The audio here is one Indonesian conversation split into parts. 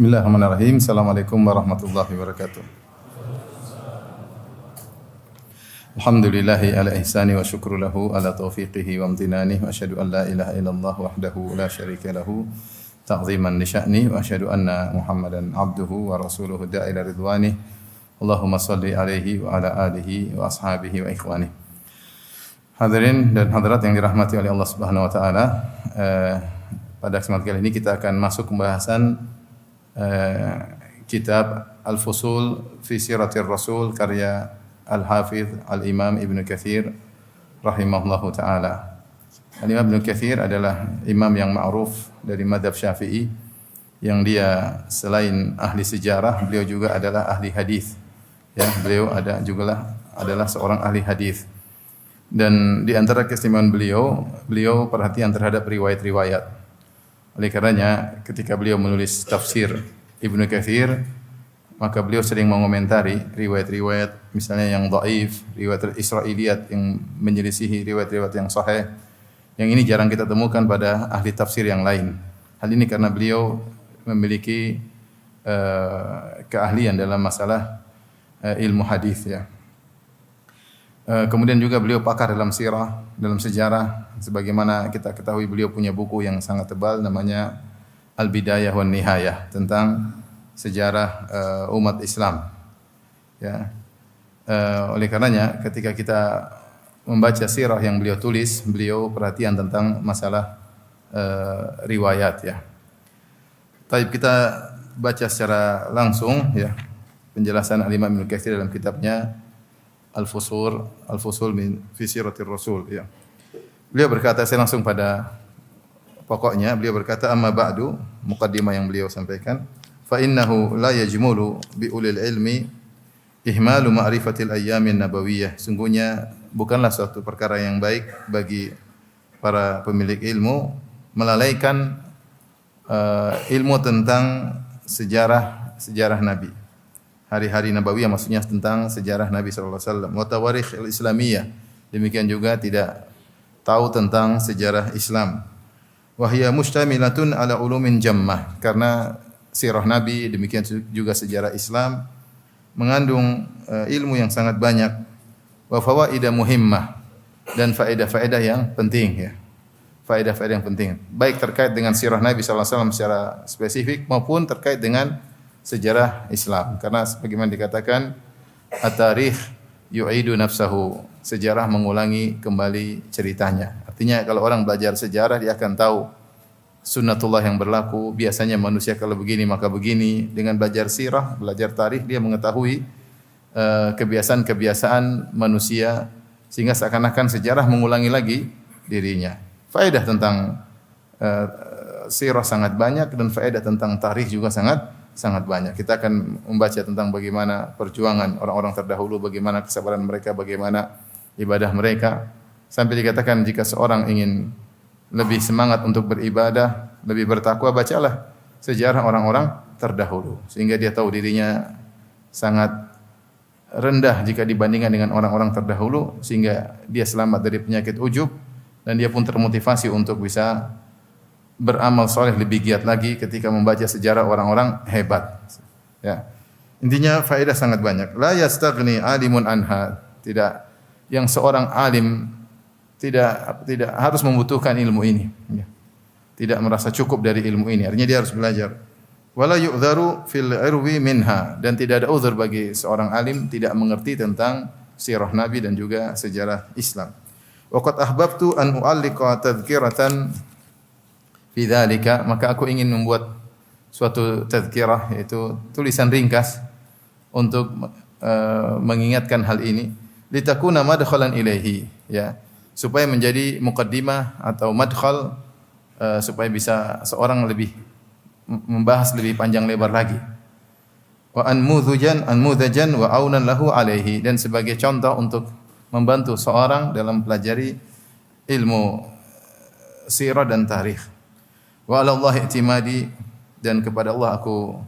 Bismillahirrahmanirrahim. Assalamualaikum warahmatullahi wabarakatuh. Alhamdulillahi ala ihsani wa syukru lahu ala taufiqihi wa amtinani wa asyhadu an la ilaha illallah wahdahu la syarika lahu ta'ziman li sya'ni wa asyhadu anna Muhammadan abduhu wa rasuluhu da'ila ridwani. Allahumma salli alaihi wa ala alihi wa ashabihi wa ikhwani. Hadirin dan hadirat yang dirahmati oleh Allah Subhanahu wa taala, pada kesempatan kali ini kita akan masuk pembahasan kitab Al-Fusul fi Siratir Rasul karya Al-Hafidh Al-Imam Ibnu Katsir rahimahullahu taala. Al-Imam Ibnu Katsir adalah imam yang ma'ruf dari mazhab Syafi'i yang dia selain ahli sejarah, beliau juga adalah ahli hadis. Ya, beliau adalah seorang ahli hadis. Dan di antara keistimewaan beliau perhatian terhadap riwayat-riwayat. Oleh karenanya ketika beliau menulis tafsir Ibnu Katsir, maka beliau sering mengomentari riwayat-riwayat misalnya yang dhaif, riwayat Israiliyat yang menyelisihi riwayat-riwayat yang sahih. Yang ini jarang kita temukan pada ahli tafsir yang lain. Hal ini karena beliau memiliki keahlian dalam masalah ilmu hadis, ya. Kemudian juga beliau pakar dalam sirah, dalam sejarah. Sebagaimana kita ketahui beliau punya buku yang sangat tebal namanya Al-Bidayah wan Nihayah tentang sejarah umat Islam. Ya. Oleh karenanya ketika kita membaca sirah yang beliau tulis, beliau perhatian tentang masalah riwayat, ya. Taib kita baca secara langsung, ya, penjelasan Al-Imam Ibnu Katsir dalam kitabnya Al-Fusul fi Siratir Rasul, ya. Beliau berkata, saya langsung pada pokoknya, beliau berkata amma ba'du, muqaddimah yang beliau sampaikan, fa innahu la yajmulu bi ulil ilmi ihmalu ma'rifatil ayyamin nabawiyah. Sungguhnya bukanlah suatu perkara yang baik bagi para pemilik ilmu melalaikan ilmu tentang sejarah Nabi. Hari-hari nabawiyah maksudnya tentang sejarah Nabi sallallahu alaihi wasallam. Wa tawarikh al-islamiyah. Demikian juga tidak tahu tentang sejarah Islam. Wa hiya mustamilatun ala ulumin jammah. Karena sirah Nabi demikian juga sejarah Islam mengandung ilmu yang sangat banyak. Wa fawaida muhimmah, dan faedah-faedah yang penting, ya. Faedah-faedah yang penting baik terkait dengan sirah Nabi sallallahu alaihi wasallam secara spesifik maupun terkait dengan sejarah Islam. Karena sebagaimana dikatakan at-tarikh yu'idu nafsahu, sejarah mengulangi kembali ceritanya. Artinya kalau orang belajar sejarah dia akan tahu sunnatullah yang berlaku, biasanya manusia kalau begini maka begini. Dengan belajar sirah, belajar tarikh, dia mengetahui kebiasaan-kebiasaan manusia sehingga seakan-akan sejarah mengulangi lagi dirinya. Faedah tentang sirah sangat banyak dan faedah tentang tarikh juga sangat banyak. Kita akan membaca tentang bagaimana perjuangan orang-orang terdahulu, bagaimana kesabaran mereka, bagaimana ibadah mereka. Sampai dikatakan jika seorang ingin lebih semangat untuk beribadah, lebih bertakwa, bacalah sejarah orang-orang terdahulu. Sehingga dia tahu dirinya sangat rendah jika dibandingkan dengan orang-orang terdahulu. Sehingga dia selamat dari penyakit ujub. Dan dia pun termotivasi untuk bisa beramal soleh lebih giat lagi ketika membaca sejarah orang-orang hebat, ya. Intinya faedah sangat banyak. La yastaghni alimun anha. Tidak, yang seorang alim tidak harus membutuhkan ilmu ini, ya. Tidak merasa cukup dari ilmu ini. Artinya dia harus belajar. Wala yu'dharu fil irwi minha, dan tidak ada uzur bagi seorang alim tidak mengerti tentang sirah Nabi dan juga sejarah Islam. Wa qad ahbabtu an u'alliqa tadhkiratan fi dzalika, maka aku ingin membuat suatu tazkirah, yaitu tulisan ringkas untuk mengingatkan hal ini, litakuna madkhalan ilaihi, ya, supaya menjadi muqaddimah atau madkhal, supaya bisa seorang lebih membahas lebih panjang lebar lagi. Wa anmudzajan wa aunan lahu alaihi, dan sebagai contoh untuk membantu seorang dalam pelajari ilmu sirah dan tarikh. Wa 'ala Allah i'timadi, dan kepada Allah aku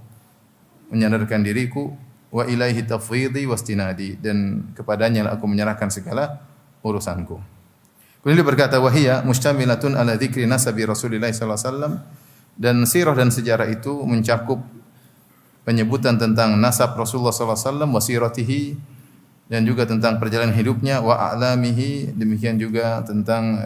menyandarkan diriku, wa ilaihi tafwidhi wastinadi, dan kepadanya aku menyerahkan segala urusanku. Kemudian dia berkata, wa hiya mustamilatun ala dzikri nasabi Rasulillah sallallahu alaihi wasallam, dan sirah dan sejarah itu mencakup penyebutan tentang nasab Rasulullah sallallahu alaihi wasallam, wasiratihi, dan juga tentang perjalanan hidupnya, wa a'lamihi, demikian juga tentang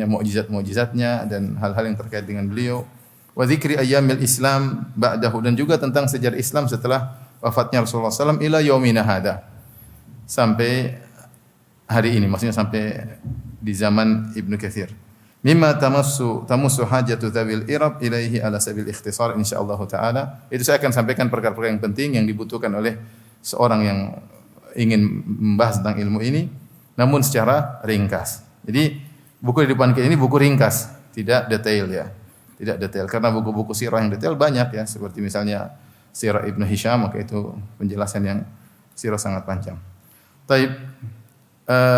mukjizat-mukjizatnya dan hal-hal yang terkait dengan beliau. Wa dzikri ayyamil Islam ba'dahu, dan juga tentang sejarah Islam setelah wafatnya Rasulullah SAW ila yaumina hada, sampai hari ini, maksudnya sampai di zaman Ibnu Katsir. Mimma tamassu hajatu dzawil irab ilaihi ala sabil ikhtisar insyaallah taala. Itu saya akan sampaikan perkara-perkara yang penting yang dibutuhkan oleh seorang yang ingin membahas tentang ilmu ini, namun secara ringkas. Jadi buku di depan kita ini buku ringkas, tidak detail ya. Tidak detail, karena buku-buku sirah yang detail banyak ya, seperti misalnya Sirah Ibnu Hisham, maka itu penjelasan yang sirah sangat panjang. Taib.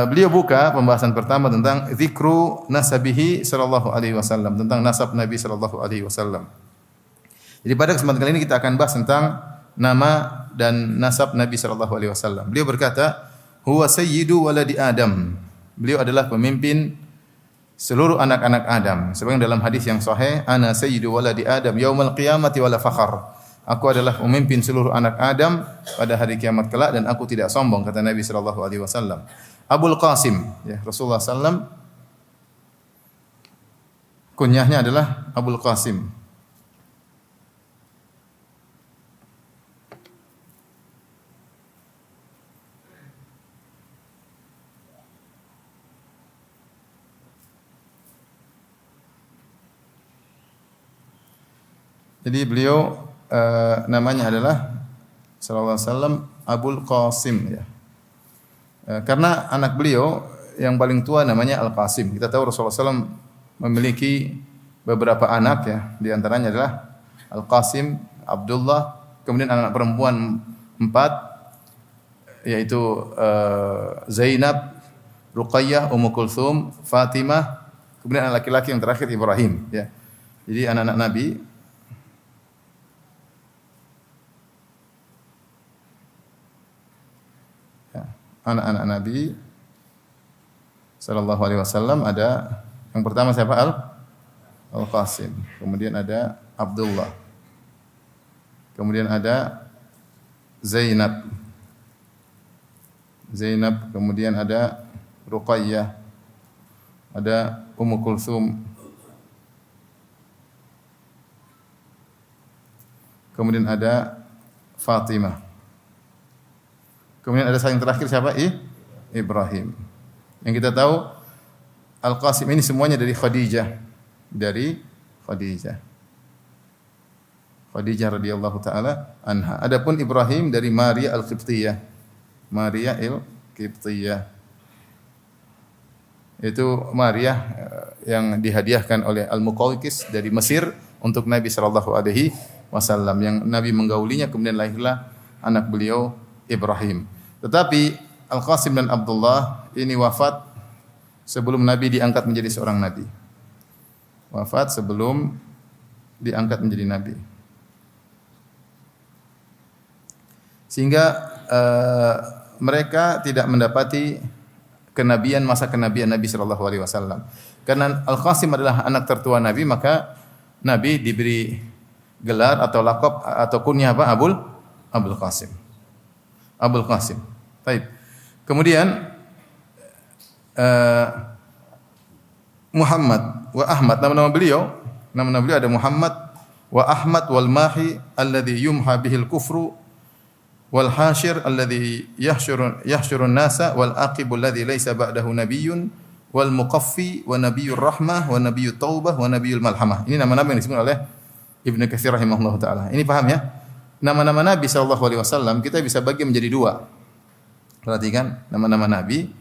Beliau buka pembahasan pertama tentang zikru nasabihi sallallahu alaihi wasallam, tentang nasab Nabi sallallahu alaihi wasallam. Jadi pada kesempatan kali ini kita akan bahas tentang nama dan nasab Nabi sallallahu alaihi wasallam. Beliau berkata, "Huwa sayyidu waladi Adam." Beliau adalah pemimpin seluruh anak-anak Adam. Sebagaimana dalam hadis yang sahih, "Ana sayyidu waladi Adam yaumal qiyamati wala fakhar." Aku adalah pemimpin seluruh anak Adam pada hari kiamat kelak dan aku tidak sombong, kata Nabi sallallahu alaihi wasallam. Abul Qasim, ya, Rasulullah sallam kunyahnya adalah Abul Qasim. Jadi beliau namanya adalah sallallahu alaihi wasallam Abul Qasim, ya. Karena anak beliau yang paling tua namanya Al-Qasim. Kita tahu Rasulullah SAW memiliki beberapa anak ya, di antaranya adalah Al-Qasim, Abdullah, kemudian anak perempuan 4 yaitu Zainab, Ruqayyah, Ummu Kulthum, Fatimah, kemudian anak laki-laki yang terakhir Ibrahim, ya. Jadi anak-anak Nabi anak-anak Nabi sallallahu alaihi wasallam ada yang pertama siapa? Al-Qasim, kemudian ada Abdullah, kemudian ada Zainab, kemudian ada Ruqayyah, ada Ummu Kulthum, kemudian ada Fatimah. Kemudian ada yang terakhir siapa? Ibrahim. Yang kita tahu Al-Qasim ini semuanya dari Khadijah. Khadijah radhiyallahu taala anha. Adapun Ibrahim dari Maria Al-Qibtiyah. Itu Maria yang dihadiahkan oleh Al-Muqawqis dari Mesir untuk Nabi sallallahu alaihi wasallam, yang Nabi menggaulinya, kemudian lahirlah anak beliau Ibrahim. Tetapi Al-Qasim dan Abdullah ini wafat sebelum Nabi diangkat menjadi seorang nabi. Wafat sebelum diangkat menjadi nabi. Sehingga mereka tidak mendapati kenabian, masa kenabian Nabi sallallahu alaihi wasallam. Karena Al-Qasim adalah anak tertua Nabi, maka Nabi diberi gelar atau lakop atau kunyah apa? Abul Qasim. Baik. Kemudian Muhammad wa Ahmad, nama-nama beliau ada Muhammad wa Ahmad wal Mahi alladhi yumha bihil kufru wal hashir alladhi yahsyurun nasa wal aqib alladhi laysa ba'dahu nabiyyun wal muqaffi wa nabiyyur rahmah wa nabiyyut taubah wa nabiyyul malhamah. Ini nama-nama yang disebut oleh Ibnu Katsir rahimahullahu taala. Ini paham ya? Nama-nama Nabi sallallahu alaihi wasallam kita bisa bagi menjadi dua. Perhatikan, nama-nama Nabi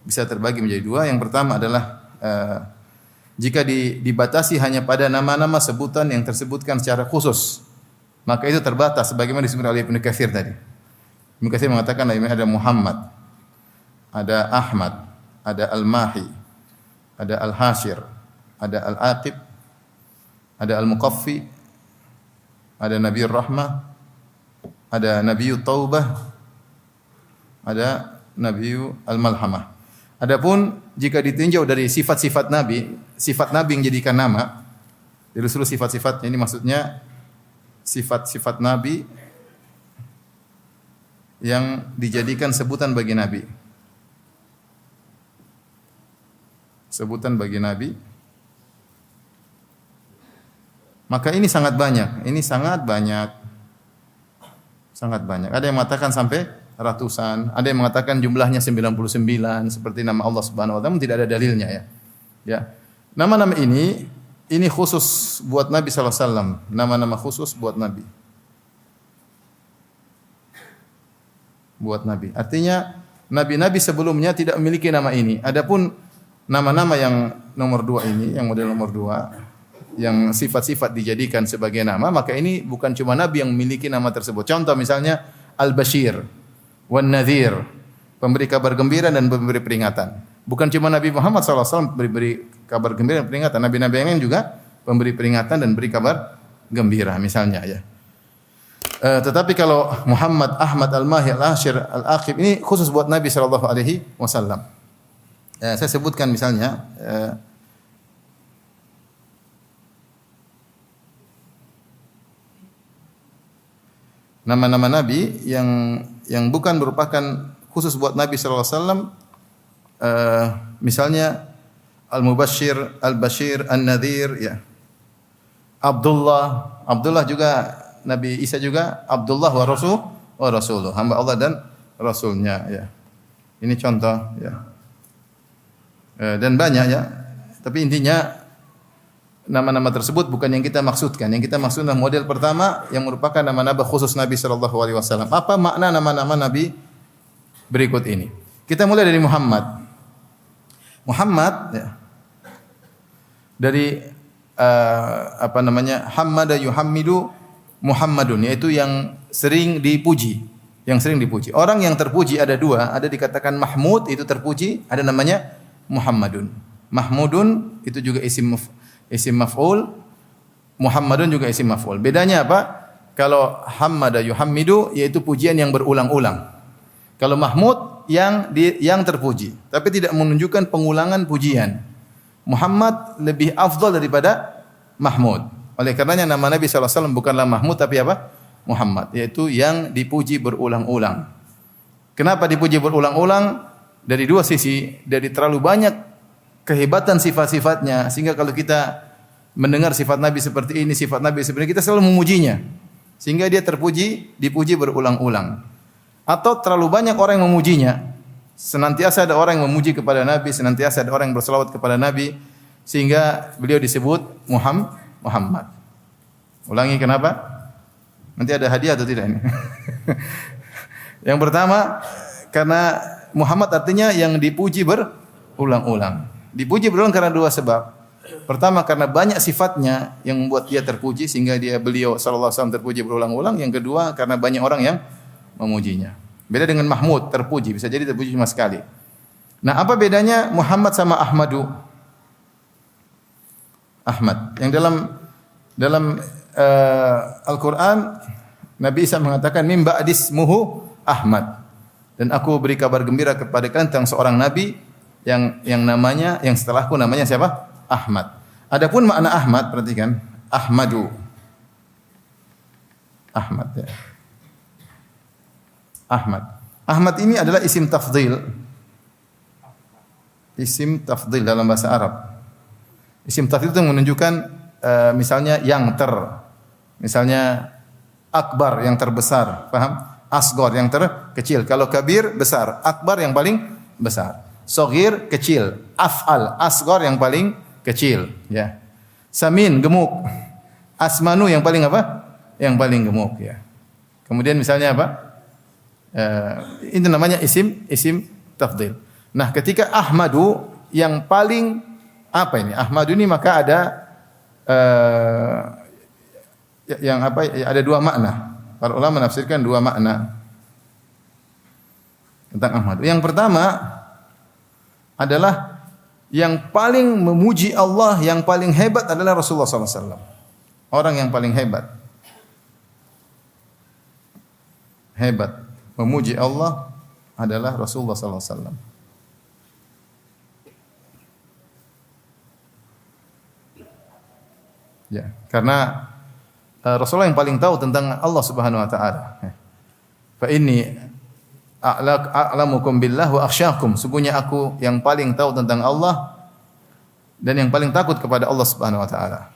bisa terbagi menjadi dua. Yang pertama adalah jika dibatasi hanya pada nama-nama sebutan yang tersebutkan secara khusus, maka itu terbatas sebagaimana disebut oleh Ibnu Katsir tadi. Ibnu Katsir mengatakan ada Muhammad, ada Ahmad, ada Al-Mahi, ada Al-Hashir, ada Al-Aqib, ada Al-Muqaffi, ada Nabiyyur Rahmah, ada Nabiyyut Taubah, ada Nabiyyul Malhamah. Adapun jika ditinjau dari sifat-sifat Nabi yang jadikan nama, dari seluruh sifat-sifatnya ini maksudnya sifat-sifat Nabi yang dijadikan sebutan bagi Nabi. Sebutan bagi Nabi. Maka ini sangat banyak. Ini sangat banyak. Sangat banyak. Ada yang mengatakan sampai ratusan, ada yang mengatakan jumlahnya 99 seperti nama Allah Subhanahu wa taala, tidak ada dalilnya ya. Ya. Nama-nama ini khusus buat Nabi sallallahu alaihi wasallam, nama-nama khusus buat Nabi. Buat Nabi. Artinya nabi-nabi sebelumnya tidak memiliki nama ini. Adapun nama-nama yang nomor 2 ini, yang model nomor 2, yang sifat-sifat dijadikan sebagai nama, maka ini bukan cuma nabi yang memiliki nama tersebut. Contoh misalnya Al-Bashir wan Nadhir, pemberi kabar gembira dan pemberi peringatan. Bukan cuma Nabi Muhammad SAW beri kabar gembira dan peringatan, nabi-nabi yang lain juga pemberi peringatan dan beri kabar gembira misalnya ya. Tetapi kalau Muhammad, Ahmad, Al-Mahi, Al-Ashir, Al-Aqib ini khusus buat Nabi SAW. Saya sebutkan misalnya nama-nama Nabi yang bukan merupakan khusus buat Nabi sallallahu alaihi wasallam, misalnya Al-Mubashshir, Al-Bashir, An-Nadhir ya. Abdullah juga Nabi Isa juga Abdullah wa Rasuluh, hamba Allah dan rasulnya ya. Ini contoh ya. Dan banyak ya. Tapi intinya nama-nama tersebut bukan yang kita maksudkan. Yang kita maksudkan model pertama yang merupakan nama-nama khusus Nabi sallallahu alaihi wasallam. Apa makna nama-nama Nabi berikut ini? Kita mulai dari Muhammad. Muhammad ya. Dari Hammada yuhammidu Muhammadun, yaitu yang sering dipuji, Orang yang terpuji ada 2, ada dikatakan Mahmud itu terpuji, ada namanya Muhammadun. Mahmudun itu juga isim maf'ul, Muhammadun juga isim maf'ul. Bedanya apa? Kalau hammada yuhammidu yaitu pujian yang berulang-ulang. Kalau Mahmud yang terpuji, tapi tidak menunjukkan pengulangan pujian. Muhammad lebih afdal daripada Mahmud. Oleh karenanya nama Nabi SAW bukanlah Mahmud tapi apa? Muhammad, yaitu yang dipuji berulang-ulang. Kenapa dipuji berulang-ulang? Dari 2 sisi, dari terlalu banyak kehebatan sifat-sifatnya sehingga kalau kita mendengar sifat Nabi seperti ini, sifat Nabi seperti ini, kita selalu memujinya. Sehingga dia dipuji berulang-ulang. Atau terlalu banyak orang yang memujinya. Senantiasa ada orang yang memuji kepada Nabi, senantiasa ada orang yang berselawat kepada Nabi sehingga beliau disebut Muhammad. Ulangi kenapa? Nanti ada hadiah atau tidak ini? Yang pertama karena Muhammad artinya yang dipuji berulang-ulang. Dipuji berulang karena 2 sebab. Pertama karena banyak sifatnya yang membuat dia terpuji sehingga beliau sallallahu alaihi wasallam terpuji berulang-ulang. Yang kedua karena banyak orang yang memujinya. Beda dengan Mahmud, terpuji, bisa jadi terpuji cuma sekali. Nah, apa bedanya Muhammad sama Ahmadu? Ahmad. Yang dalam Al-Qur'an Nabi Isa mengatakan mim ba'dismuhu Ahmad. Dan aku beri kabar gembira kepada kalian tentang seorang nabi yang setelahku namanya siapa? Ahmad. Adapun makna Ahmad, perhatikan, Ahmadu. Ahmad ya. Ahmad ini adalah isim tafdhil. Isim tafdhil dalam bahasa Arab. Isim tafdhil itu menunjukkan misalnya yang misalnya akbar yang terbesar, paham? Asghar yang terkecil. Kalau kabir besar, akbar yang paling besar. Shaghir kecil, af'al asghar yang paling kecil, ya. Samin gemuk. Asmanu yang paling apa? Yang paling gemuk, ya. Kemudian misalnya apa? Itu namanya isim tafdhil. Nah, ketika Ahmadu yang paling apa ini? Ahmadu ini maka ada yang apa? Ada 2 makna. Para ulama menafsirkan 2 makna tentang Ahmadu. Yang pertama adalah yang paling memuji Allah, yang paling hebat adalah Rasulullah SAW. Orang yang paling hebat memuji Allah adalah Rasulullah SAW. Ya, karena Rasulullah yang paling tahu tentang Allah Subhanahu wa taala. Fa inni a'lamukum billah wa akhsyakum. Sungguhnya aku yang paling tahu tentang Allah dan yang paling takut kepada Allah Subhanahu wa taala.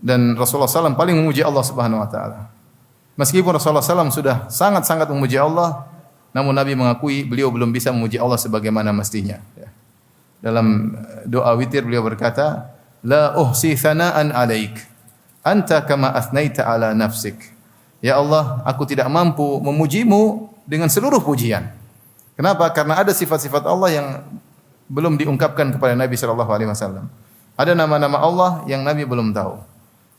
Dan Rasulullah SAW paling memuji Allah Subhanahu wa taala. Meskipun Rasulullah SAW sudah sangat-sangat memuji Allah, namun Nabi mengakui beliau belum bisa memuji Allah sebagaimana mestinya. Dalam doa witir beliau berkata, "La uhsi thana'an 'alaik, anta kama athnaita 'ala nafsik." Ya Allah, aku tidak mampu memujimu dengan seluruh pujian. Kenapa? Karena ada sifat-sifat Allah yang belum diungkapkan kepada Nabi sallallahu alaihi wasallam. Ada nama-nama Allah yang Nabi belum tahu.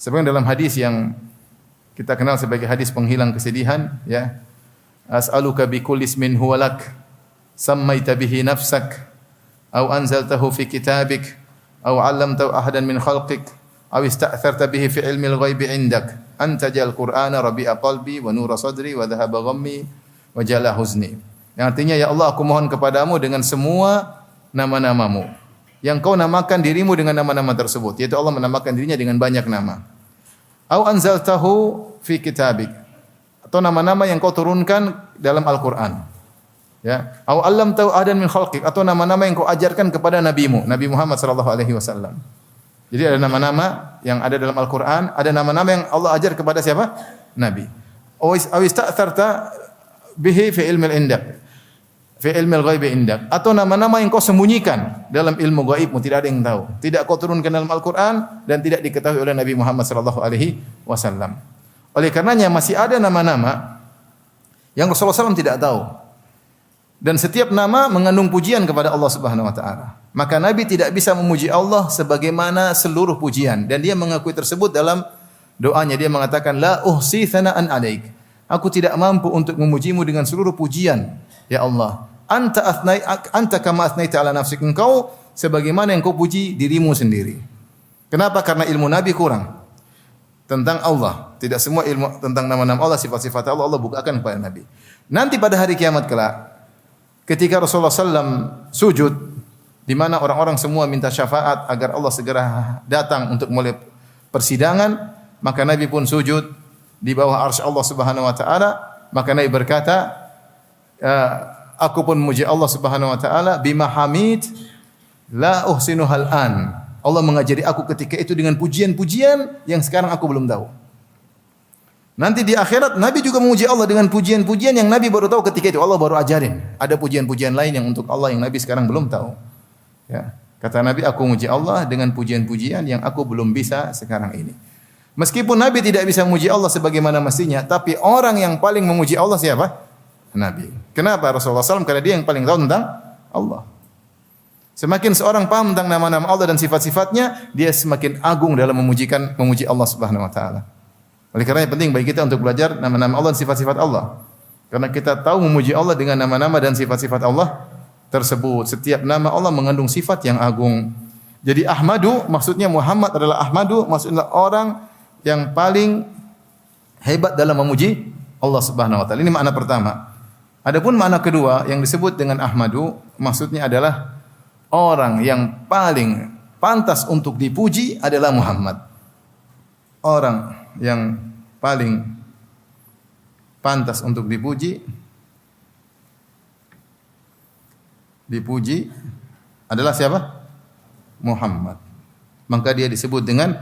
Sebenarnya dalam hadis yang kita kenal sebagai hadis penghilang kesedihan, ya. As'aluka bi kulli ismin huwa lak sammaita bihi nafsak aw anzaltahu fi kitabik aw 'allamtahu ahadan min khalqik aw ista'tharta bihi fi ilmil ghaibi 'indak an taj'al qur'ana rabi'a qalbi wa nura sadri wa dhahaba ghammi wa jala huzni. Yang artinya, ya Allah, aku mohon kepadamu dengan semua nama-namamu yang kau namakan dirimu dengan nama-nama tersebut, yaitu Allah menamakan dirinya dengan banyak nama. Au anzaltahu fi kitabik, atau nama-nama yang kau turunkan dalam Al-Qur'an. Ya, au 'allamtahu ahadan min khalqik, atau nama-nama yang kau ajarkan kepada nabimu, Nabi Muhammad sallallahu alaihi wasallam. Jadi ada nama-nama yang ada dalam Al-Qur'an, ada nama-nama yang Allah ajar kepada siapa? Nabi. Au ista'tharta bihi fi ilmil indak. Fi ilmil ghaibi indak, atau nama-nama yang kau sembunyikan dalam ilmu gaibmu, tidak ada yang tahu. Tidak kau turunkan dalam Al-Qur'an dan tidak diketahui oleh Nabi Muhammad sallallahu alaihi wasallam. Oleh karenanya masih ada nama-nama yang Rasulullah SAW tidak tahu. Dan setiap nama mengandung pujian kepada Allah Subhanahu wa taala. Maka Nabi tidak bisa memuji Allah sebagaimana seluruh pujian, dan dia mengakui tersebut dalam doanya. Dia mengatakan, la uhsi thana'an 'alaik. Aku tidak mampu untuk memujimu dengan seluruh pujian, ya Allah. Anta kama athnaita 'ala nafsik. Engkau sebagaimana yang kau puji dirimu sendiri. Kenapa? Karena ilmu Nabi kurang tentang Allah. Tidak semua ilmu tentang nama-nama Allah, sifat-sifat Allah, Allah bukakan kepada Nabi. Nanti pada hari kiamat kelak, ketika Rasulullah SAW sujud, di mana orang-orang semua minta syafaat agar Allah segera datang untuk mulai persidangan, maka Nabi pun sujud di bawah arsy Allah Subhanahu wa taala. Maka Nabi berkata, aku pun memuji Allah Subhanahu wa taala bima hamid la uhsinuhal an. Allah mengajari aku ketika itu dengan pujian-pujian yang sekarang aku belum tahu. Nanti di akhirat Nabi juga memuji Allah dengan pujian-pujian yang Nabi baru tahu ketika itu. Allah baru ajarin. Ada pujian-pujian lain yang untuk Allah yang Nabi sekarang belum tahu. Ya. Kata Nabi, aku memuji Allah dengan pujian-pujian yang aku belum bisa sekarang ini. Meskipun Nabi tidak bisa memuji Allah sebagaimana mestinya, tapi orang yang paling memuji Allah siapa? Nabi. Kenapa? Rasulullah SAW, karena dia yang paling tahu tentang Allah. Semakin seorang paham tentang nama-nama Allah dan sifat-sifatnya, dia semakin agung dalam memuji Allah Subhanahu wa taala. Oleh karena penting bagi kita untuk belajar nama-nama Allah dan sifat-sifat Allah. Karena kita tahu memuji Allah dengan nama-nama dan sifat-sifat Allah tersebut. Setiap nama Allah mengandung sifat yang agung. Jadi Ahmadu, maksudnya Muhammad adalah Ahmadu, maksudnya orang yang paling hebat dalam memuji Allah Subhanahu wa taala. Ini makna pertama. Adapun makna kedua yang disebut dengan Ahmadu, maksudnya adalah orang yang paling pantas untuk dipuji adalah Muhammad. Orang yang paling pantas untuk dipuji adalah siapa? Muhammad. Maka dia disebut dengan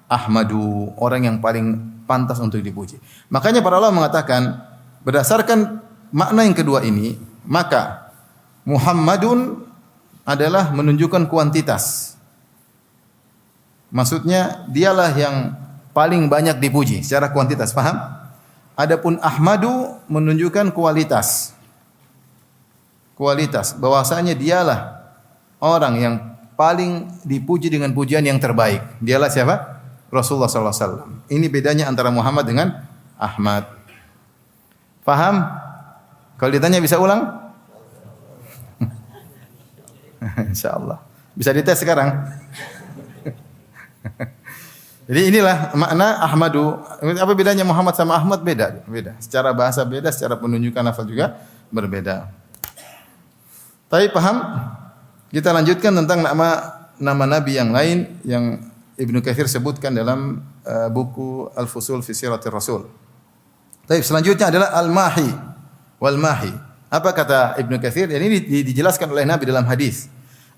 Ahmadu, orang yang paling pantas untuk dipuji. Makanya para ulama mengatakan berdasarkan makna yang kedua ini, maka Muhammadun adalah menunjukkan kuantitas. Maksudnya dialah yang paling banyak dipuji secara kuantitas, paham? Adapun Ahmadu menunjukkan kualitas. Kualitas, bahwasanya dialah orang yang paling dipuji dengan pujian yang terbaik. Dialah siapa? Rasulullah sallallahu alaihi wasallam. Ini bedanya antara Muhammad dengan Ahmad. Paham? Kalau ditanya bisa ulang? Insyaallah. Bisa dites sekarang. Jadi inilah makna Ahmadu. Apa bedanya Muhammad sama Ahmad? Beda. Secara bahasa beda, secara penunjukan lafaz juga berbeda. Tapi paham? Kita lanjutkan tentang nama Nabi yang lain yang Ibnu Katsir sebutkan dalam buku Al-Fusul fi Siratir Rasul. Baik, selanjutnya adalah al-mahi wal mahi. Apa kata Ibnu Katsir? Ini dijelaskan oleh Nabi dalam hadis.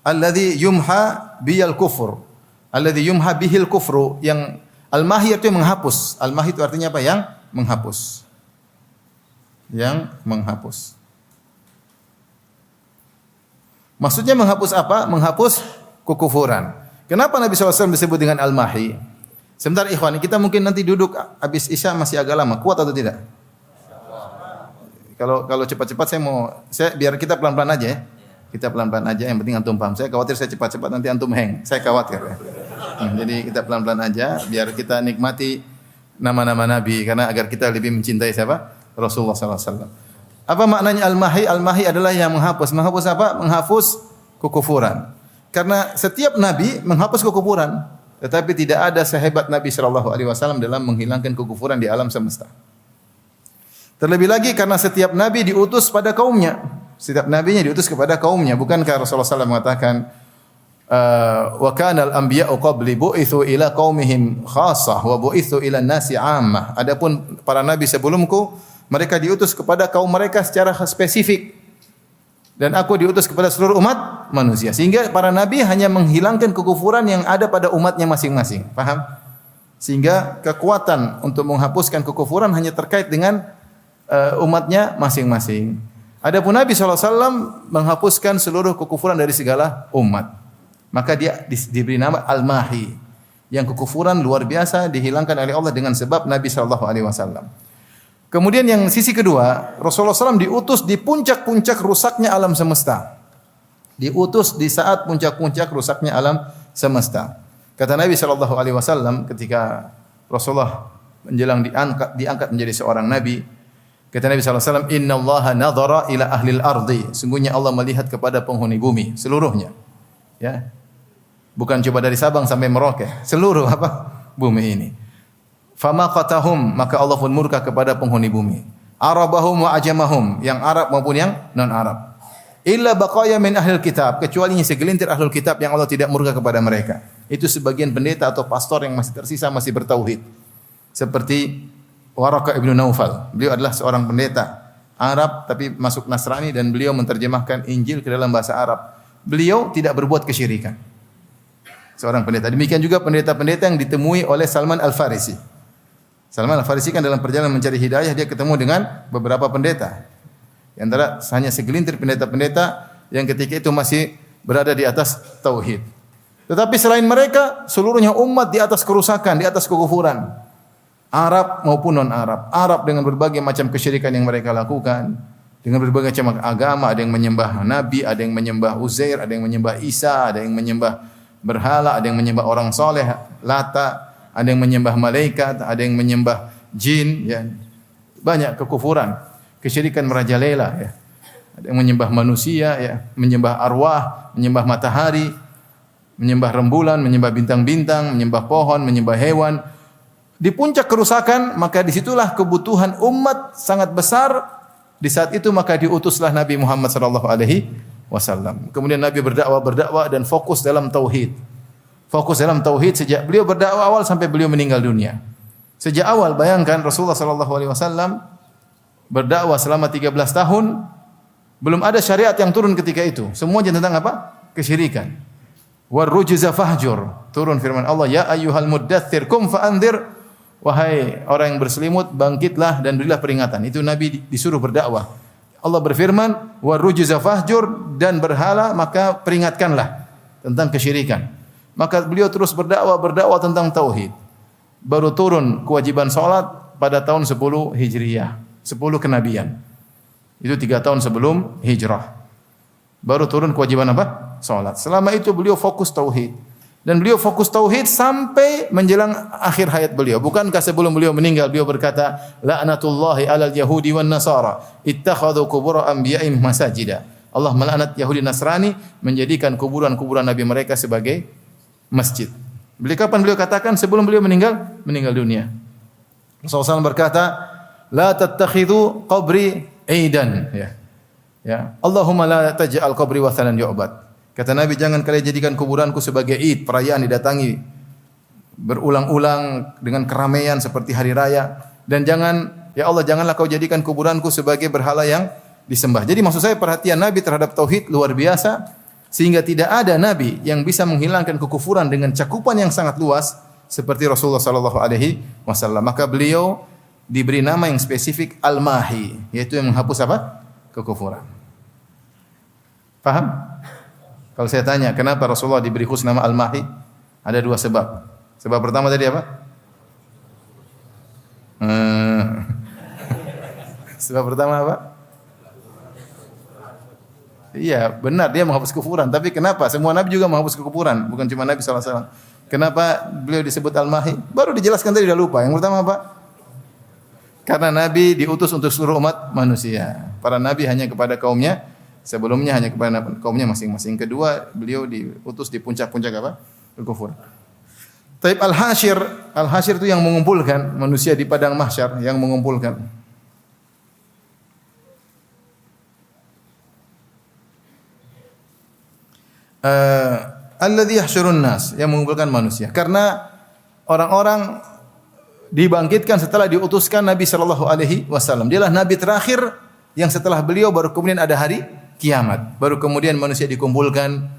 Alladzi yumha biyal kufur. Alladzi yumha bihil kufru, yang al-mahi itu yang menghapus. Al-mahi itu artinya apa? Yang menghapus. Yang menghapus. Maksudnya menghapus apa? Menghapus kekufuran. Kenapa Nabi SAW disebut dengan al-mahi? Sebentar ikhwan, kita mungkin nanti duduk habis Isya masih agak lama. Kuat atau tidak? Kalau cepat-cepat biar kita pelan-pelan aja ya. Kita pelan-pelan aja, yang penting antum paham. Saya khawatir saya cepat-cepat nanti antum hang. Saya khawatir ya. Jadi kita pelan-pelan aja biar kita nikmati nama-nama Nabi, karena agar kita lebih mencintai siapa? Rasulullah SAW. Apa maknanya al-mahi? Al-mahi adalah yang menghapus. Menghapus apa? Menghapus kekufuran. Karena setiap nabi menghapus kekufuran, tetapi tidak ada sehebat Nabi sallallahu alaihi wasallam dalam menghilangkan kekufuran di alam semesta. Terlebih lagi karena setiap nabi diutus pada kaumnya. Setiap nabinya diutus kepada kaumnya. Bukankah Rasulullah SAW mengatakan wa kana al-anbiya'u qabli bu'itsu ila qaumihim khassah wa bu'itsu ila an-nasi 'ammah. Adapun para nabi sebelumku, mereka diutus kepada kaum mereka secara spesifik, dan aku diutus kepada seluruh umat manusia. Sehingga para nabi hanya menghilangkan kekufuran yang ada pada umatnya masing-masing. Paham? Sehingga kekuatan untuk menghapuskan kekufuran hanya terkait dengan umatnya masing-masing. Adapun Nabi SAW menghapuskan seluruh kekufuran dari segala umat. Maka dia diberi nama Al-Mahi. Yang kekufuran luar biasa dihilangkan oleh Allah dengan sebab Nabi SAW. Kemudian yang sisi kedua, Rasulullah SAW diutus di puncak-puncak rusaknya alam semesta. Diutus di saat puncak-puncak rusaknya alam semesta. Kata Nabi SAW ketika Rasulullah menjelang diangkat menjadi seorang Nabi, kata Nabi SAW, Inna Allaha nadhara ila ahlil ardi. Sungguhnya Allah melihat kepada penghuni bumi seluruhnya. Ya. Bukan coba dari Sabang sampai Merauke, seluruh bumi ini. Famaqatahum, maka Allah pun murka kepada penghuni bumi. Arabahum wa ajamahum, yang Arab maupun yang non-Arab. Illa baqaya min ahlil kitab, kecuali segelintir ahlul kitab yang Allah tidak murka kepada mereka. Itu sebagian pendeta atau pastor yang masih tersisa, masih bertauhid. Seperti Waraqah ibnu Naufal. Beliau adalah seorang pendeta Arab tapi masuk Nasrani, dan beliau menerjemahkan Injil ke dalam bahasa Arab. Beliau tidak berbuat kesyirikan. Seorang pendeta. Demikian juga pendeta-pendeta yang ditemui oleh Salman Al-Farisi. Salman Al-Farisi kan dalam perjalanan mencari hidayah, dia ketemu dengan beberapa pendeta. Di antara hanya segelintir pendeta-pendeta yang ketika itu masih berada di atas tauhid. Tetapi selain mereka, seluruhnya umat di atas kerusakan, di atas kekufuran. Arab maupun non-Arab. Arab dengan berbagai macam kesyirikan yang mereka lakukan, dengan berbagai macam agama, ada yang menyembah Nabi, ada yang menyembah Uzair, ada yang menyembah Isa, ada yang menyembah berhala, ada yang menyembah orang soleh, Lata, ada yang menyembah malaikat, ada yang menyembah jin, ya. Banyak kekufuran, kesyirikan merajalela, ya. Ada yang menyembah manusia, ya, menyembah arwah, menyembah matahari, menyembah rembulan, menyembah bintang-bintang, menyembah pohon, menyembah hewan. Di puncak kerusakan, maka disitulah kebutuhan umat sangat besar. Di saat itu maka diutuslah Nabi Muhammad SAW. Kemudian Nabi berdakwah dan fokus dalam tauhid. Fokus dalam tauhid sejak beliau berdakwah awal sampai beliau meninggal dunia. Sejak awal, bayangkan Rasulullah SAW berdakwah selama 13 tahun, belum ada syariat yang turun ketika itu. Semuanya tentang apa? Kesyirikan. Warrujza fahjur. Turun firman Allah, ya ayyuhal muddatsir kum fa'anzir. Wahai orang yang berselimut, bangkitlah dan berilah peringatan. Itu Nabi disuruh berdakwah. Allah berfirman, warrujza fahjur, dan berhala maka peringatkanlah tentang kesyirikan. Maka beliau terus berdakwah tentang tauhid. Baru turun kewajiban salat pada tahun 10 Hijriah, 10 kenabian. Itu 3 tahun sebelum hijrah. Baru turun kewajiban apa? Salat. Selama itu beliau fokus tauhid. Dan beliau fokus tauhid sampai menjelang akhir hayat beliau. Bukankah sebelum beliau meninggal beliau berkata, la'natullahi 'alal yahudi wan nasara ittakhadhu qubur anbiya'ihim masajida. Allah melaknat Yahudi Nasrani menjadikan kuburan-kuburan nabi mereka sebagai masjid. Kapan beliau katakan? Sebelum beliau meninggal dunia. Rasulullah SAW berkata, la tattakhidhu qabri aidan, ya. Allahumma la taj'al qabri wathanan yu'bad. Kata Nabi, jangan kalian jadikan kuburanku sebagai id, perayaan didatangi berulang-ulang dengan keramaian seperti hari raya. Dan jangan, ya Allah janganlah kau jadikan kuburanku sebagai berhala yang disembah. Jadi maksud saya perhatian Nabi terhadap tauhid luar biasa, sehingga tidak ada Nabi yang bisa menghilangkan kekufuran dengan cakupan yang sangat luas seperti Rasulullah sallallahu alaihi wasallam. Maka beliau diberi nama yang spesifik Al-Mahi, yaitu yang menghapus apa? Kekufuran. Paham? Kalau saya tanya, kenapa Rasulullah diberi khusus nama Al-Mahi? Ada dua sebab. Sebab pertama tadi apa? Sebab pertama apa? Iya, benar dia menghapus kekufuran. Tapi kenapa? Semua Nabi juga menghapus kekufuran, bukan cuma Nabi SAW. Kenapa beliau disebut Al-Mahi? Baru dijelaskan tadi, udah lupa. Yang pertama apa? Karena Nabi diutus untuk seluruh umat manusia. Para Nabi hanya kepada kaumnya, sebelumnya hanya kepada kaumnya masing-masing. Kedua, beliau diutus di puncak-puncak apa? Kekufuran. Taib Al-Hasyir, Al-Hasyir itu yang mengumpulkan manusia di padang mahsyar, yang mengumpulkan. Alladzi yahsyurun nas, yang mengumpulkan manusia. Karena orang-orang dibangkitkan setelah diutuskan Nabi sallallahu alaihi wasallam. Dialah nabi terakhir yang setelah beliau baru kemudian ada hari kiamat. Baru kemudian manusia dikumpulkan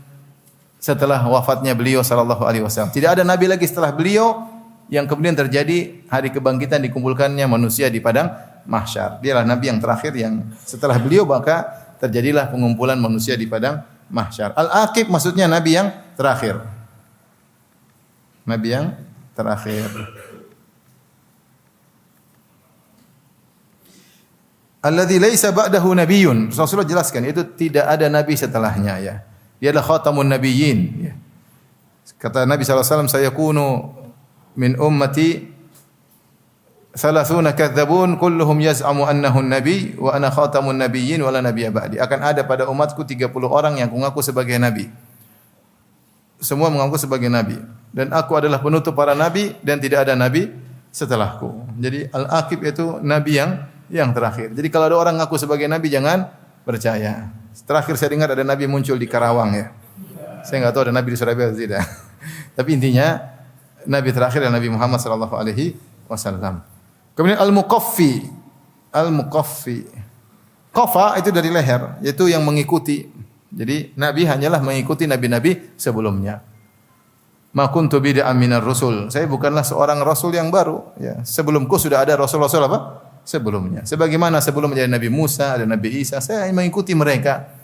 setelah wafatnya beliau sallallahu alaihi wasallam. Tidak ada nabi lagi setelah beliau yang kemudian terjadi hari kebangkitan dikumpulkannya manusia di padang mahsyar. Dialah nabi yang terakhir yang setelah beliau maka terjadilah pengumpulan manusia di padang mahsyar. Al-Aqib maksudnya nabi yang terakhir. Nabi yang terakhir. Alladzi laisa ba'dahu nabiyyun. Rasulullah jelaskan itu tidak ada nabi setelahnya ya. Dia adalah khatamun nabiyyin ya. Kata Nabi SAW, saya kunu min ummati 30 kadzabun kulluhum yaz'amu annahu nabi wa ana khatamun nabiyyin wa la nabiyya ba'di. Akan ada pada umatku 30 orang yang mengaku sebagai nabi. Semua mengaku sebagai nabi dan aku adalah penutup para nabi dan tidak ada nabi setelahku. Jadi al-aqib itu nabi yang terakhir. Jadi kalau ada orang ngaku sebagai nabi jangan percaya. Terakhir saya dengar ada nabi muncul di Karawang ya. Saya enggak tahu ada nabi di Surabaya atau tidak. Tapi intinya nabi terakhir adalah Nabi Muhammad sallallahu alaihi wasallam. Kemudian al-muqaffi. Al-muqaffi. Qafa itu dari leher, yaitu yang mengikuti. Jadi nabi hanyalah mengikuti nabi-nabi sebelumnya. Ma kuntu bid'an minar rusul. Saya bukanlah seorang rasul yang baru ya. Sebelumku sudah ada rasul-rasul apa? Sebelumnya. Sebagaimana sebelum menjadi Nabi Musa, ada Nabi Isa, saya mengikuti mereka.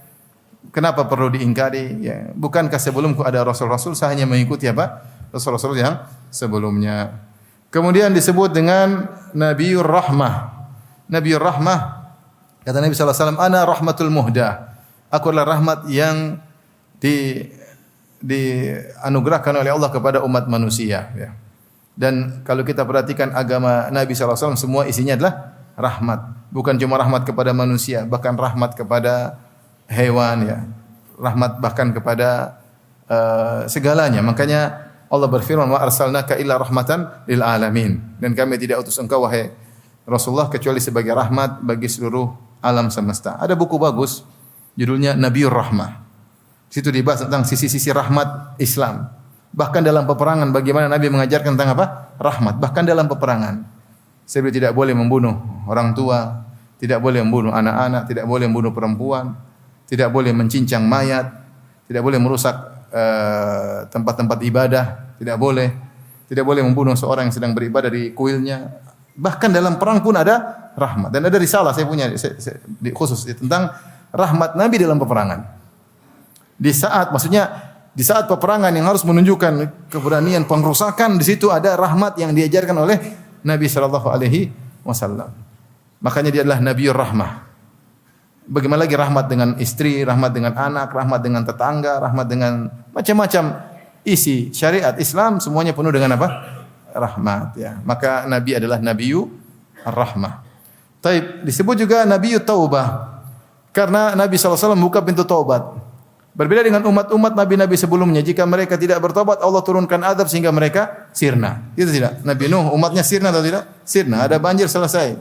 Kenapa perlu diingkari? Ya, bukankah sebelumku ada rasul-rasul, saya hanya mengikuti apa? Rasul-rasul yang sebelumnya. Kemudian disebut dengan Nabiur Rahmah. Nabiur Rahmah, kata Nabi sallallahu alaihi wasallam, ana rahmatul muhda. Aku adalah rahmat yang dianugerahkan oleh Allah kepada umat manusia ya. Dan kalau kita perhatikan agama Nabi SAW, semua isinya adalah rahmat. Bukan cuma rahmat kepada manusia, bahkan rahmat kepada hewan ya. Rahmat bahkan kepada segalanya. Makanya Allah berfirman, wa arsalnaka illa rahmatan lil alamin. Dan kami tidak utus engkau wahai Rasulullah kecuali sebagai rahmat bagi seluruh alam semesta. Ada buku bagus judulnya Nabiur Rahmah. Di situ dibahas tentang sisi-sisi rahmat Islam. Bahkan dalam peperangan bagaimana Nabi mengajarkan tentang apa? Rahmat. Bahkan dalam peperangan. Sebab tidak boleh membunuh orang tua, tidak boleh membunuh anak-anak, tidak boleh membunuh perempuan, tidak boleh mencincang mayat, tidak boleh merusak tempat-tempat ibadah, tidak boleh membunuh seorang yang sedang beribadah di kuilnya. Bahkan dalam perang pun ada rahmat. Dan ada risalah saya punya khusus tentang rahmat Nabi dalam peperangan. Di saat peperangan yang harus menunjukkan keberanian pengrusakan, di situ ada rahmat yang diajarkan oleh Nabi sallallahu alaihi wasallam. Makanya dia adalah Nabiur Rahmah. Bagaimana lagi rahmat dengan istri, rahmat dengan anak, rahmat dengan tetangga, rahmat dengan macam-macam isi syariat Islam semuanya penuh dengan apa? Rahmat ya. Maka Nabi adalah Nabiyu Ar-Rahmah. Taib disebut juga Nabiyu Taubah. Karena Nabi sallallahu alaihi wasallam buka pintu taubat. Berbeda dengan umat-umat nabi-nabi sebelumnya, jika mereka tidak bertobat, Allah turunkan azab sehingga mereka sirna. Itu tidak. Nabi Nuh umatnya sirna atau tidak? Sirna. Ada banjir selesai.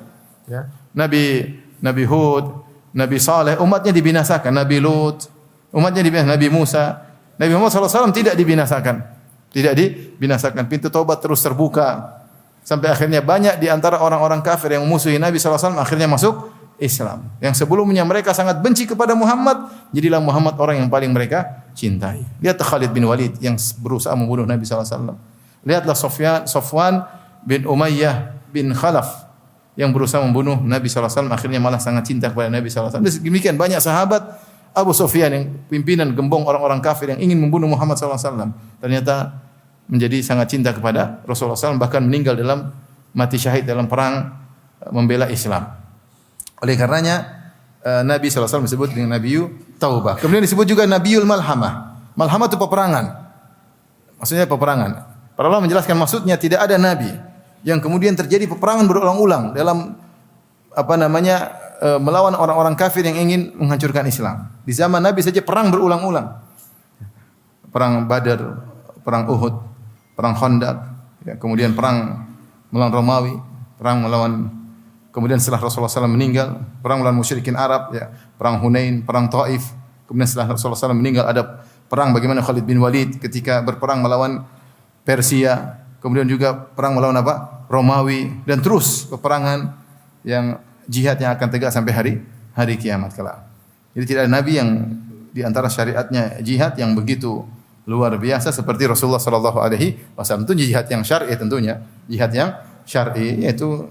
Ya. Nabi Hud, Nabi Saleh umatnya dibinasakan. Nabi Lut umatnya dibinasakan. Nabi Musa, Nabi Muhammad SAW tidak dibinasakan. Tidak dibinasakan. Pintu taubat terus terbuka. Sampai akhirnya banyak di antara orang-orang kafir yang memusuhi Nabi SAW akhirnya masuk Islam. Yang sebelumnya mereka sangat benci kepada Muhammad, jadilah Muhammad orang yang paling mereka cintai. Lihat Khalid bin Walid yang berusaha membunuh Nabi SAW. Lihatlah Sofwan bin Umayyah bin Khalaf yang berusaha membunuh Nabi SAW, akhirnya malah sangat cinta kepada Nabi SAW. Demikian banyak sahabat. Abu Sufyan yang pimpinan gembong orang-orang kafir yang ingin membunuh Muhammad SAW, ternyata menjadi sangat cinta kepada Rasulullah SAW, bahkan meninggal mati syahid dalam perang membela Islam. Oleh karenanya Nabi SAW disebut dengan Nabiyu Taubah. Kemudian disebut juga Nabiyul Malhamah. Malhamah itu peperangan. Maksudnya peperangan. Para ulama menjelaskan maksudnya tidak ada nabi yang kemudian terjadi peperangan berulang-ulang dalam melawan orang-orang kafir yang ingin menghancurkan Islam. Di zaman Nabi saja perang berulang-ulang. Perang Badar, perang Uhud, perang Khandaq, ya, kemudian perang melawan Romawi, kemudian setelah Rasulullah SAW meninggal, perang melawan musyrikin Arab, ya, perang Hunain, perang Taif. Kemudian setelah Rasulullah SAW meninggal ada perang bagaimana Khalid bin Walid ketika berperang melawan Persia, kemudian juga perang melawan Romawi, dan terus peperangan yang jihad yang akan tegak sampai hari kiamat kelak. Jadi tidak ada nabi yang di antara syariatnya jihad yang begitu luar biasa seperti Rasulullah sallallahu alaihi wasallam. Itu jihad yang syar'i tentunya. Jihad yang syar'i yaitu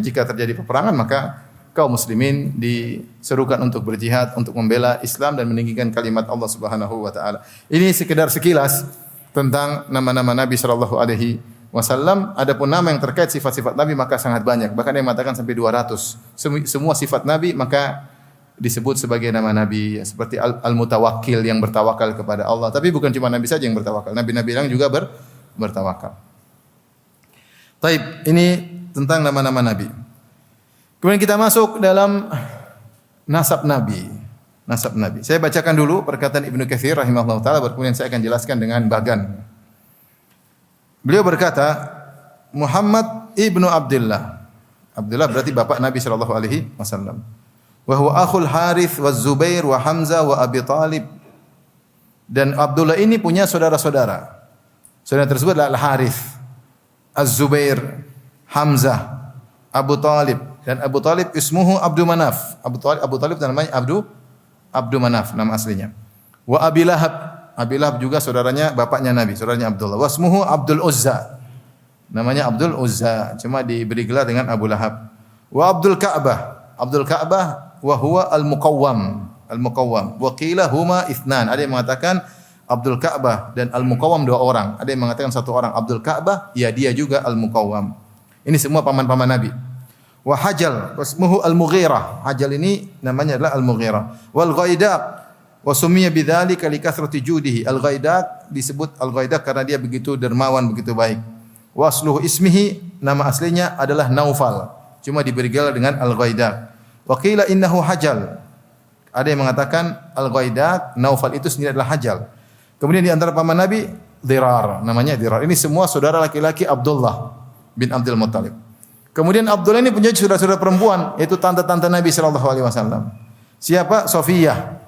jika terjadi peperangan maka kaum muslimin diserukan untuk berjihad, untuk membela Islam dan meninggikan kalimat Allah Subhanahu wa taala. Ini sekedar sekilas tentang nama-nama Nabi sallallahu alaihi wasallam. Adapun nama yang terkait sifat-sifat Nabi maka sangat banyak. Bahkan yang mengatakan sampai 200. Semua sifat Nabi maka disebut sebagai nama Nabi, seperti Al-Mutawakkil yang bertawakal kepada Allah. Tapi bukan cuma Nabi saja yang bertawakal. Nabi-nabi lain juga bertawakal. Taib, ini tentang nama-nama Nabi. Kemudian kita masuk dalam nasab Nabi. Nasab Nabi. Saya bacakan dulu perkataan Ibnu Katsir rahimahullah taala, kemudian saya akan jelaskan dengan bagan. Beliau berkata, Muhammad ibnu Abdullah. Abdullah berarti bapak Nabi sallallahu alaihi wasallam. Wa huwa akhul Harits wa Zubair wa Hamzah wa Abi Thalib. Dan Abdullah ini punya saudara-saudara. Saudara tersebut adalah Al-Harits, Az-Zubair, Hamzah, Abu Thalib, dan Abu Thalib ismuhu Abdul Manaf. Abu Thalib namanya Abdul Manaf nama aslinya. Wa Abi Lahab. Abi Lahab juga saudaranya bapaknya Nabi, saudaranya Abdullah. Wasmuhu Abdul Uzza. Namanya Abdul Uzza, cuma diberi gelar dengan Abu Lahab. Wa Abdul Ka'bah. Abdul Ka'bah wa huwa Al-Muqawwam. Al-Muqawwam. Wa qila huma itsnan. Ada yang mengatakan Abdul Ka'bah dan Al-Muqawwam dua orang. Ada yang mengatakan satu orang Abdul Ka'bah, ya dia juga Al-Muqawwam. Ini semua paman-paman Nabi. Wa Hajal, wasmuhu Al-Mughirah. Hajal ini namanya adalah Al-Mughirah. Wal Ghaidaq wa sumiya bidzalika li kathrati judihi. Al-Ghaidaq disebut Al-Ghaidaq karena dia begitu dermawan, begitu baik. Wa asluhu ismihi, nama aslinya adalah Naufal. Cuma diberi gelar dengan Al-Ghaidaq. Wa qila innahu Hajal. Ada yang mengatakan Al-Ghaidaq, Naufal itu sendiri adalah Hajal. Kemudian di antara paman Nabi Dirar, namanya Dirar. Ini semua saudara laki-laki Abdullah bin Abdul Muttalib. Kemudian Abdullah ini punya saudara-saudara perempuan, yaitu tante-tante Nabi sallallahu alaihi wasallam. Siapa? Sofiyah,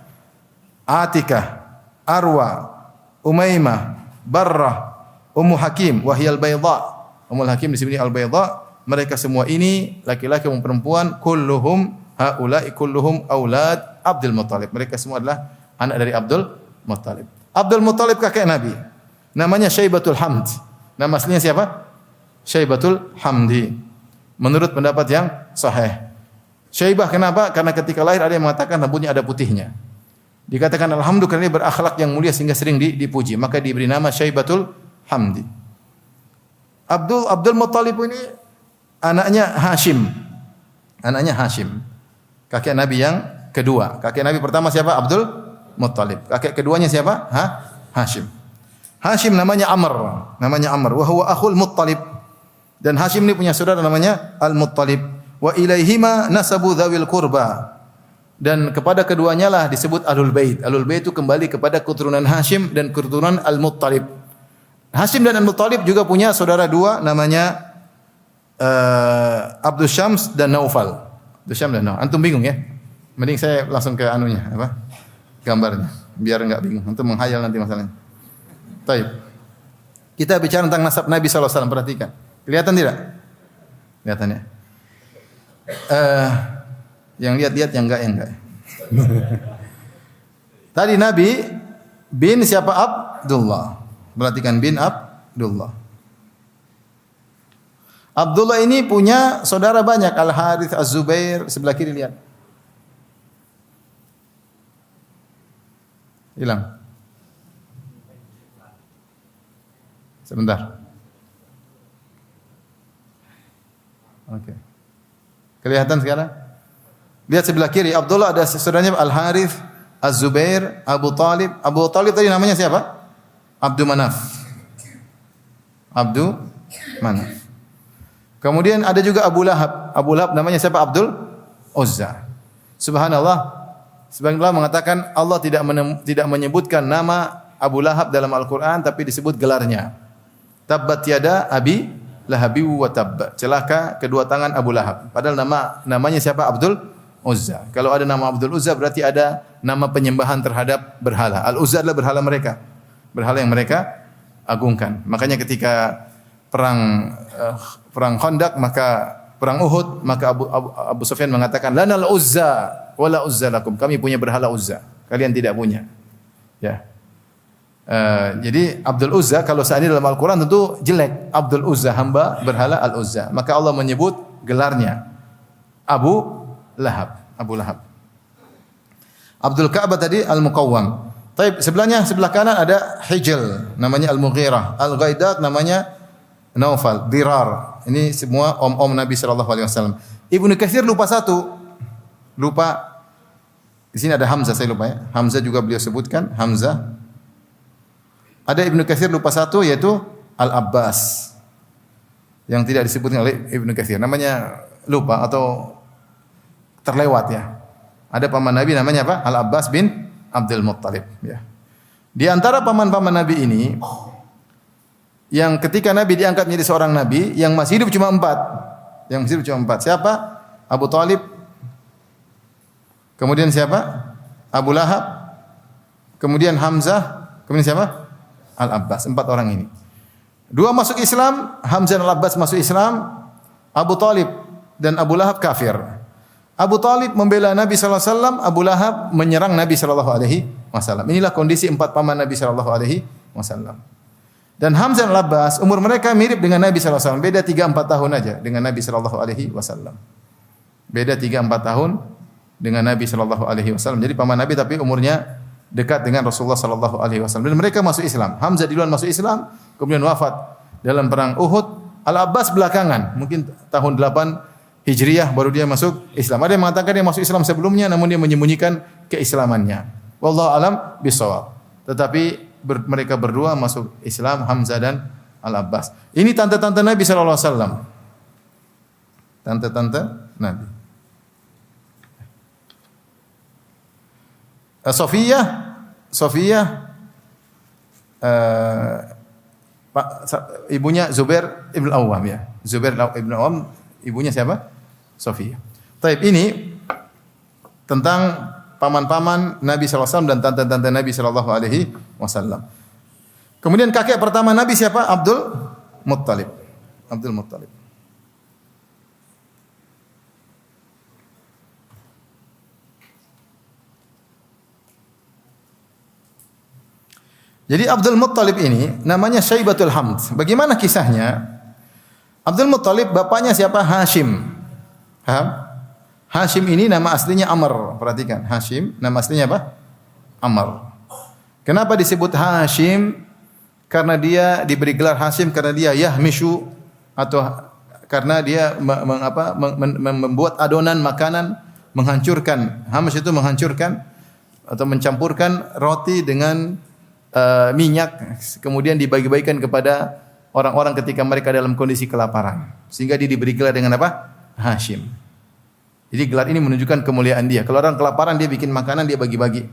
Atikah, Arwa, Umaymah, Barrah, Ummu Hakim, wahyal Bayda. Ummul Hakim di sini Al-Bayda. Mereka semua ini laki-laki maupun perempuan, kulluhum aulad Abdul Muttalib. Mereka semua adalah anak dari Abdul Muttalib. Abdul Muttalib kakek Nabi. Namanya Syaibatul Hamd. Nama aslinya siapa? Syaibatul Hamdi. Menurut pendapat yang sahih. Syaibah kenapa? Karena ketika lahir ada yang mengatakan rambutnya ada putihnya. Dikatakan alhamdulillah karena dia berakhlak yang mulia sehingga sering dipuji, maka diberi nama Syaibatul Hamdi. Abdul Muttalib ini anaknya Hashim. Anaknya Hashim. Kakek Nabi yang kedua. Kakek Nabi pertama siapa? Abdul Muttalib. Kakek keduanya siapa? Hashim. Hashim namanya Amr. Namanya Amr. Wa huwa akhul Muttalib. Dan Hashim ini punya saudara namanya Al-Muttalib. Wa ilaihima nasabu dzawil qurba. Dan kepada keduanya lah disebut Ahlul Bait. Ahlul Bait itu kembali kepada keturunan Hashim dan keturunan Al-Muttalib. Hashim dan Al-Muttalib juga punya saudara dua namanya Abdul Syams dan Naufal. Abdul Syams dan Naufal. Antum bingung ya? Mending saya langsung ke anunya, gambarnya, biar enggak bingung. Antum menghayal nanti masalahnya. Baik. Kita bicara tentang nasab Nabi SAW. Perhatikan. Kelihatan tidak? Kelihatan ya. Yang lihat-lihat, yang enggak. Tadi Nabi bin siapa? Abdullah. Perhatikan, bin Abdullah. Abdullah ini punya saudara banyak. Al-Harits, Az-Zubair, sebelah kiri lihat. Hilang. Sebentar. Oke. Kelihatan sekarang? Lihat sebelah kiri. Abdullah ada saudaranya Al-Harits, Az-Zubair, Abu Talib. Abu Talib tadi namanya siapa? Abdul Manaf. Abdul Manaf. Kemudian ada juga Abu Lahab. Abu Lahab namanya siapa? Abdul Uzza. Subhanallah. Sebagian ulama mengatakan Allah tidak menyebutkan nama Abu Lahab dalam Al-Qur'an tapi disebut gelarnya. Tabbat yada Abi Lahabi wa tabb. Celaka kedua tangan Abu Lahab. Padahal namanya siapa? Abdul Uzza. Kalau ada nama Abdul Uzza berarti ada nama penyembahan terhadap berhala. Al-Uzza adalah berhala mereka. Berhala yang mereka agungkan. Makanya ketika perang Khandaq, maka perang Uhud, maka Abu Sufyan mengatakan lanal Uzza wala Uzza lakum. Kami punya berhala Uzza, kalian tidak punya. Ya. Jadi Abdul Uzza kalau seandainya dalam Al-Qur'an tentu jelek. Abdul Uzza, hamba berhala Al-Uzza. Maka Allah menyebut gelarnya Abu Lahab. Abdul Ka'bah tadi Al-Muqawwam. Taib, sebelah kanan ada Hijl, namanya Al-Mughirah. Al-Ghaidak namanya Naufal, Dirar. Ini semua om-om Nabi sallallahu alaihi wasallam. Ibnu Katsir lupa satu. Lupa. Di sini ada Hamzah, saya lupa ya. Hamzah juga beliau sebutkan, Hamzah. Ada Ibnu Katsir lupa satu yaitu Al-Abbas. Yang tidak disebutkan oleh Ibnu Katsir. Namanya lupa atau terlewat ya. Ada paman Nabi namanya apa? Al-Abbas bin Abdul Muttalib ya. Di antara paman-paman Nabi ini yang ketika Nabi diangkat menjadi seorang Nabi, yang masih hidup cuma 4. Yang masih hidup cuma 4. Siapa? Abu Talib. Kemudian siapa? Abu Lahab. Kemudian Hamzah. Kemudian siapa? Al-Abbas. 4 orang ini. 2 masuk Islam. Hamzah dan Al-Abbas masuk Islam. Abu Talib dan Abu Lahab kafir. Abu Talib membela Nabi SAW. Abu Lahab menyerang Nabi SAW. Inilah kondisi 4 paman Nabi SAW. Dan Hamzah dan Al-Abbas umur mereka mirip dengan Nabi SAW. Beda 3-4 tahun aja dengan Nabi SAW. Beda 3-4 tahun dengan Nabi SAW. Jadi paman Nabi tapi umurnya dekat dengan Rasulullah SAW. Dan mereka masuk Islam. Hamzah duluan masuk Islam, kemudian wafat dalam perang Uhud. Al-Abbas belakangan, mungkin tahun 8 Hijriah baru dia masuk Islam. Ada yang mengatakan dia masuk Islam sebelumnya namun dia menyembunyikan keislamannya. Wallahu alam bisawab. Tetapi mereka berdua masuk Islam, Hamzah dan Al-Abbas. Ini tante-tante Nabi sallallahu alaihi wasallam. Tante-tante Nabi. Sofiyah ibunya Zubair ibn Awwam ya. Zubair ibn Awwam ibunya siapa? Sofiyah. Taib, ini tentang paman-paman Nabi SAW dan tante-tante Nabi SAW. Kemudian kakek pertama Nabi siapa? Abdul Muttalib. Jadi Abdul Muttalib ini namanya Syaibatul Hamd. Bagaimana kisahnya? Abdul Muttalib bapaknya siapa? Hashim. Hashim ini nama aslinya Amr. Perhatikan, Hashim nama aslinya apa? Amr. Kenapa disebut Hashim? Karena dia diberi gelar Hashim karena dia yahmishu atau karena dia membuat adonan makanan, menghancurkan. Hams itu menghancurkan atau mencampurkan roti dengan minyak kemudian dibagi-bagikan kepada orang-orang ketika mereka dalam kondisi kelaparan. Sehingga dia diberi gelar dengan apa? Hashim. Jadi gelar ini menunjukkan kemuliaan dia. Kalau orang kelaparan dia bikin makanan dia bagi-bagi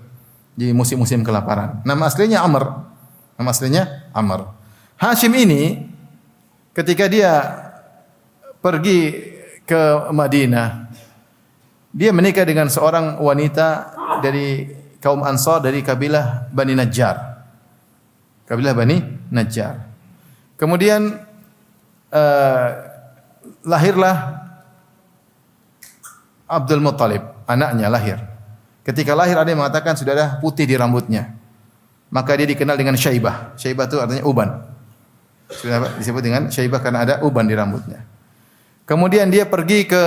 di musim-musim kelaparan. Nama aslinya Amr. Hashim ini ketika dia pergi ke Madinah, dia menikah dengan seorang wanita dari kaum Ansar dari kabilah Bani Najjar. Kemudian lahirlah Abdul Muttalib, anaknya lahir. Ketika lahir ada yang mengatakan sudah ada putih di rambutnya. Maka dia dikenal dengan Syaibah. Syaibah itu artinya uban. Sudah disebut dengan Syaibah karena ada uban di rambutnya. Kemudian dia pergi ke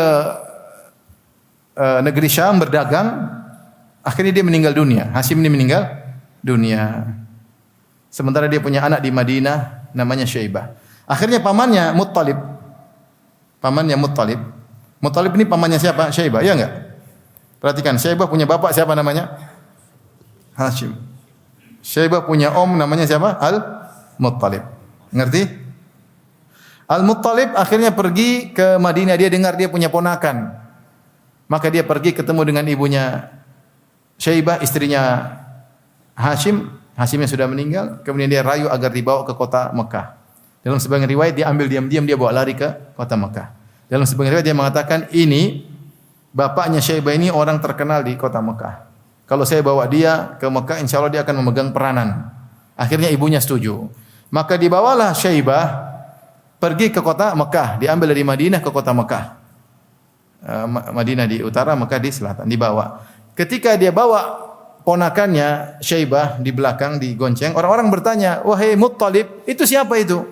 negeri Syam berdagang. Akhirnya dia meninggal dunia. Hashim ini meninggal dunia. Sementara dia punya anak di Madinah namanya Syaibah. Akhirnya pamannya Muttalib. Muttalib ini pamannya siapa? Syaibah, ya enggak? Perhatikan, Syaibah punya bapak siapa namanya? Hashim. Syaibah punya om namanya siapa? Al-Muttalib. Ngerti? Al-Muttalib akhirnya pergi ke Madinah, dia dengar dia punya ponakan. Maka dia pergi ketemu dengan ibunya Syaibah, istrinya Hashim. Hashimnya sudah meninggal, kemudian dia rayu agar dibawa ke kota Mekah. Dalam sebagian riwayat dia ambil diam-diam, dia bawa lari ke kota Mekah. Dalam sebagian riwayat dia mengatakan ini bapaknya Syaibah ini orang terkenal di kota Mekah. Kalau saya bawa dia ke Mekah, insya Allah dia akan memegang peranan. Akhirnya ibunya setuju. Maka dibawalah Syaibah pergi ke kota Mekah, diambil dari Madinah ke kota Mekah. Madinah di utara, Mekah di selatan, dibawa. Ketika dia bawa ponakannya Syaibah di belakang digonceng, orang-orang bertanya, "Wahai Muttalib, itu siapa itu?"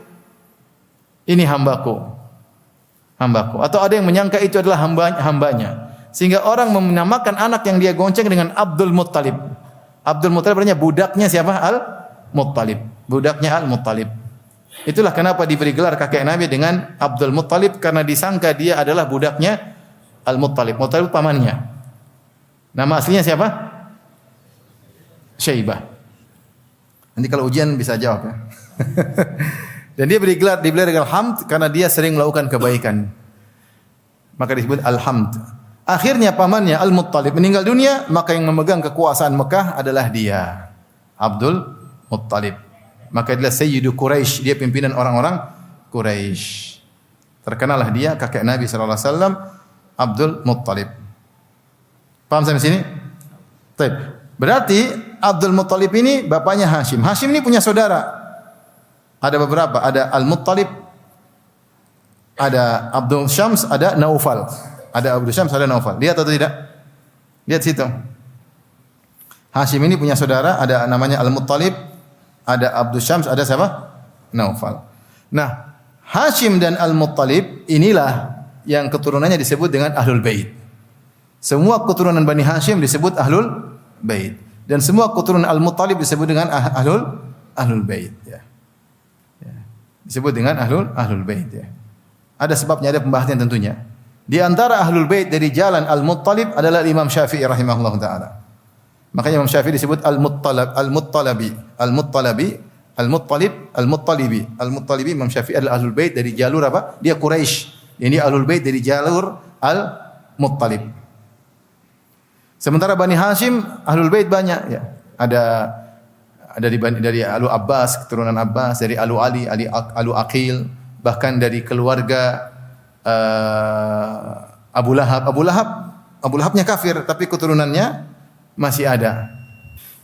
"Ini hambaku." Atau ada yang menyangka itu adalah hambanya. Sehingga orang menamakan anak yang dia gonceng dengan Abdul Muttalib. Abdul Muttalib artinya budaknya siapa? Al-Muttalib. Budaknya Al-Muttalib. Itulah kenapa diberi gelar kakek Nabi dengan Abdul Muttalib, karena disangka dia adalah budaknya Al-Muttalib. Muttalib pamannya. Nama aslinya siapa? Syaibah. Nanti kalau ujian bisa jawab ya. Dan dia diberi dengan Hamd karena dia sering melakukan kebaikan. Maka disebut Al-Hamd. Akhirnya pamannya Al-Muttalib meninggal dunia, maka yang memegang kekuasaan Mekah adalah dia, Abdul Muttalib. Maka dia Sayyidu Quraisy, dia pimpinan orang-orang Quraisy. Terkenallah dia kakek Nabi sallallahu alaihi wasallam, Abdul Muttalib. Paham sampai sini? Baik. Berarti Abdul Muttalib ini bapaknya Hashim. Hashim ini punya saudara. Ada beberapa, ada Al-Muttalib, ada Abdul Syams, ada Naufal. Ada Abdul Syams, ada Naufal. Lihat atau tidak? Lihat situ. Hashim ini punya saudara, ada namanya Al-Muttalib, ada Abdul Syams, ada siapa? Naufal. Nah, Hashim dan Al-Muttalib inilah yang keturunannya disebut dengan Ahlul Bait. Semua keturunan Bani Hashim disebut Ahlul Bait. Dan semua keturunan Al-Muttalib disebut dengan Ahlul Bait. Ya. Disebut dengan Ahlul Bait. Ya. Ada sebabnya, ada pembahasan tentunya. Di antara Ahlul Bait dari jalan Al-Muttalib adalah Imam Syafi'i rahimahullah ta'ala. Makanya Imam Syafi'i disebut Al-Muttalibi. Imam Syafi'i adalah Ahlul Bait dari jalur apa? Dia Quraisy. Ini Ahlul Bait dari jalur Al-Muttalib. Sementara Bani Hashim Ahlul Bait banyak ya. Ada dari Alu Abbas, keturunan Abbas, dari Alu Ali, Alu Aqil, bahkan dari keluarga Abu Lahab. Abu Lahabnya kafir, tapi keturunannya masih ada.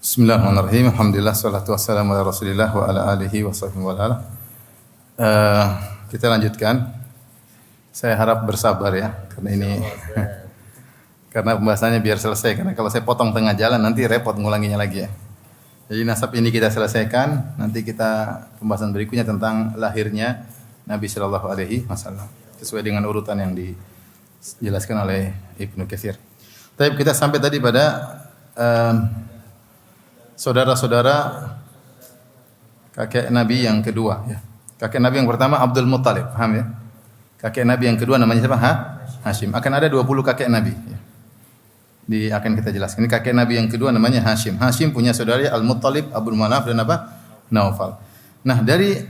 Bismillahirrahmanirrahim. Alhamdulillah, salatu wassalamu ala Rasulillah wa ala alihi wa sahbihi wa ala. Kita lanjutkan. Saya harap bersabar ya, karena ini karena pembahasannya biar selesai. Karena kalau saya potong tengah jalan nanti repot ngulanginya lagi ya. Jadi nasab ini kita selesaikan, nanti kita pembahasan berikutnya tentang lahirnya Nabi sallallahu alaihi wasallam sesuai dengan urutan yang dijelaskan oleh Ibnu Katsir. Tapi kita sampai tadi pada saudara-saudara kakek Nabi yang kedua ya. Kakek Nabi yang pertama Abdul Muttalib, paham ya? Kakek Nabi yang kedua namanya siapa? Hashim. Akan ada 20 kakek Nabi ya. Akan kita jelaskan. Ini kakek Nabi yang kedua namanya Hashim. Hashim punya saudara Al-Muttalib, Abu Manaf dan apa? Naufal. Nah, dari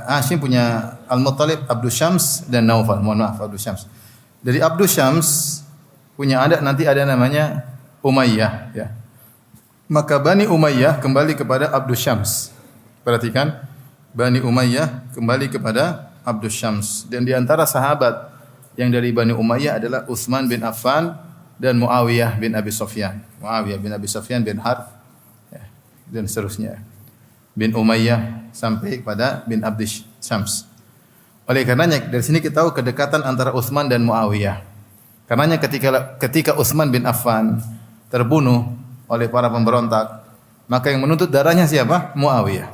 Hashim punya Al-Muttalib, Abdul Syams dan Naufal. Mohon maaf, Abdul Syams. Dari Abdul Syams punya anak nanti ada namanya Umayyah ya. Maka Bani Umayyah kembali kepada Abdul Syams. Perhatikan, Bani Umayyah kembali kepada Abdul Syams. Dan di antara sahabat yang dari Bani Umayyah adalah Utsman bin Affan dan Muawiyah bin Abi Sufyan. Muawiyah bin Abi Sufyan bin Harb ya, dan seterusnya. bin Umayyah sampai kepada bin Abd Syams. Oleh karenanya dari sini kita tahu kedekatan antara Utsman dan Muawiyah. Karenanya ketika Utsman bin Affan terbunuh oleh para pemberontak, maka yang menuntut darahnya siapa? Muawiyah.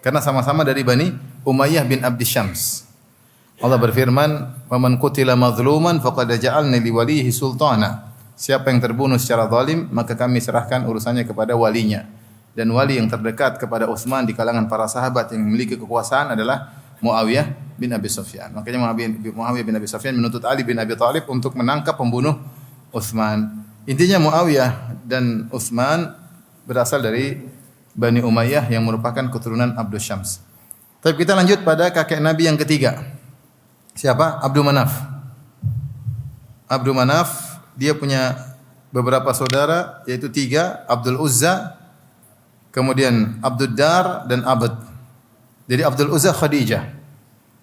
Karena sama-sama dari Bani Umayyah bin Abd Syams. Allah berfirman, "Wa man qutila mazluman faqad ja'alna li walihi sultana." Siapa yang terbunuh secara zalim, maka kami serahkan urusannya kepada walinya. Dan wali yang terdekat kepada Utsman di kalangan para sahabat yang memiliki kekuasaan adalah Muawiyah bin Abi Sufyan. Makanya Muawiyah bin Abi Sufyan menuntut Ali bin Abi Thalib untuk menangkap pembunuh Utsman. Intinya Muawiyah dan Utsman berasal dari Bani Umayyah yang merupakan keturunan Abdus Syams. Tapi kita lanjut pada kakek Nabi yang ketiga. Siapa? Abdul Manaf. Abdul Manaf dia punya beberapa saudara yaitu 3, Abdul Uzza, kemudian Abdul Dar dan Abd. Jadi Abdul Uzza Khadijah.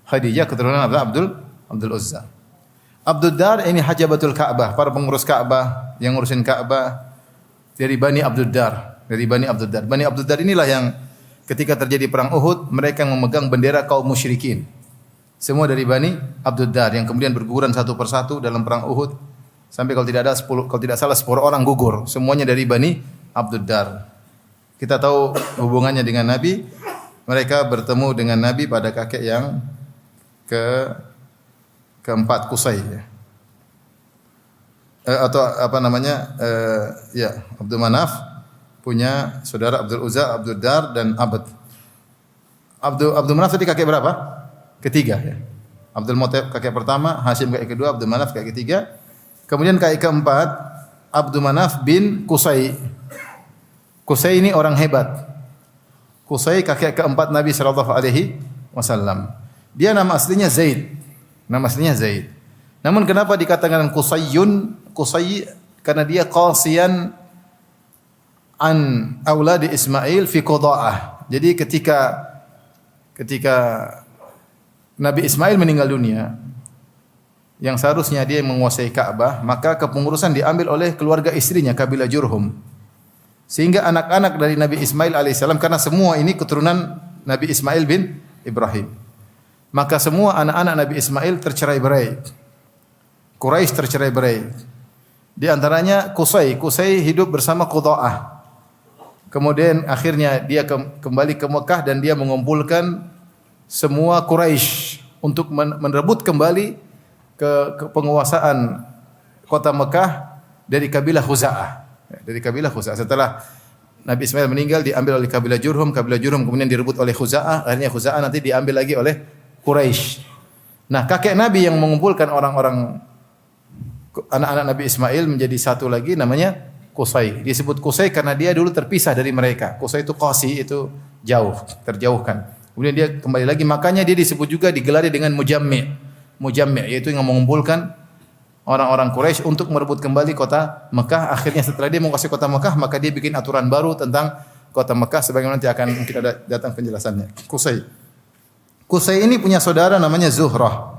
Khadijah keturunan Abdul Uzza. Abdul Dar ini Hajabatul Ka'bah, para pengurus Ka'bah yang ngurusin Ka'bah dari Bani Abdul Dar, dari Bani Abdul Dar. Bani Abdul Dar inilah yang ketika terjadi perang Uhud mereka memegang bendera kaum musyrikin. Semua dari Bani Abdul Dar yang kemudian berguguran satu persatu dalam perang Uhud. Sampai kalau tidak salah 10 orang gugur, semuanya dari Bani Abdul Dar. Kita tahu hubungannya dengan Nabi, mereka bertemu dengan Nabi pada kakek yang keempat Qusay ya. Atau apa namanya? Abdul Manaf punya saudara Abdul Uzza, Abdul Dar dan Abd. Abdul Manaf tadi kakek berapa? Ketiga ya. Abdul Muttalib kakek pertama, Hashim kakek kedua, Abdul Manaf kakek ketiga. Kemudian kakek keempat Abdul Manaf bin Qusay. Qusay ini orang hebat. Qusay kakek keempat Nabi sallallahu alaihi wasallam. Dia nama aslinya Zaid. Nama aslinya Zaid. Namun kenapa dikatakan Qusayyun? Qusay karena dia qasiyan an auladi Ismail fi qada'ah. Jadi ketika Nabi Ismail meninggal dunia, yang seharusnya dia menguasai Ka'bah, maka kepengurusan diambil oleh keluarga istrinya, kabilah Jurhum. Sehingga anak-anak dari Nabi Ismail alaihissalam, karena semua ini keturunan Nabi Ismail bin Ibrahim, maka semua anak-anak Nabi Ismail tercerai-berai. Quraisy tercerai-berai. Di antaranya Qusay. Qusay hidup bersama Qudha'ah. Kemudian akhirnya dia kembali ke Mekah dan dia mengumpulkan semua Quraisy untuk merebut kembali ke penguasaan kota Mekah dari kabilah Khuza'ah. Dari kabilah Khuza'ah. Setelah Nabi Ismail meninggal diambil oleh kabilah Jurhum kemudian direbut oleh Khuza'ah, akhirnya Khuza'ah nanti diambil lagi oleh Quraisy. Nah, kakek Nabi yang mengumpulkan orang-orang anak-anak Nabi Ismail menjadi satu lagi namanya Qusay. Disebut Qusay karena dia dulu terpisah dari mereka. Qusay itu qasi, itu jauh, terjauhkan. Kemudian dia kembali lagi, makanya dia disebut juga digelari dengan Mujammi'. Mujammi' yaitu yang mengumpulkan orang-orang Quraisy untuk merebut kembali kota Mekah. Akhirnya setelah dia menguasai kota Mekah, maka dia bikin aturan baru tentang kota Mekah sebagaimana nanti akan mungkin ada datang penjelasannya. Qusay ini punya saudara namanya Zuhrah.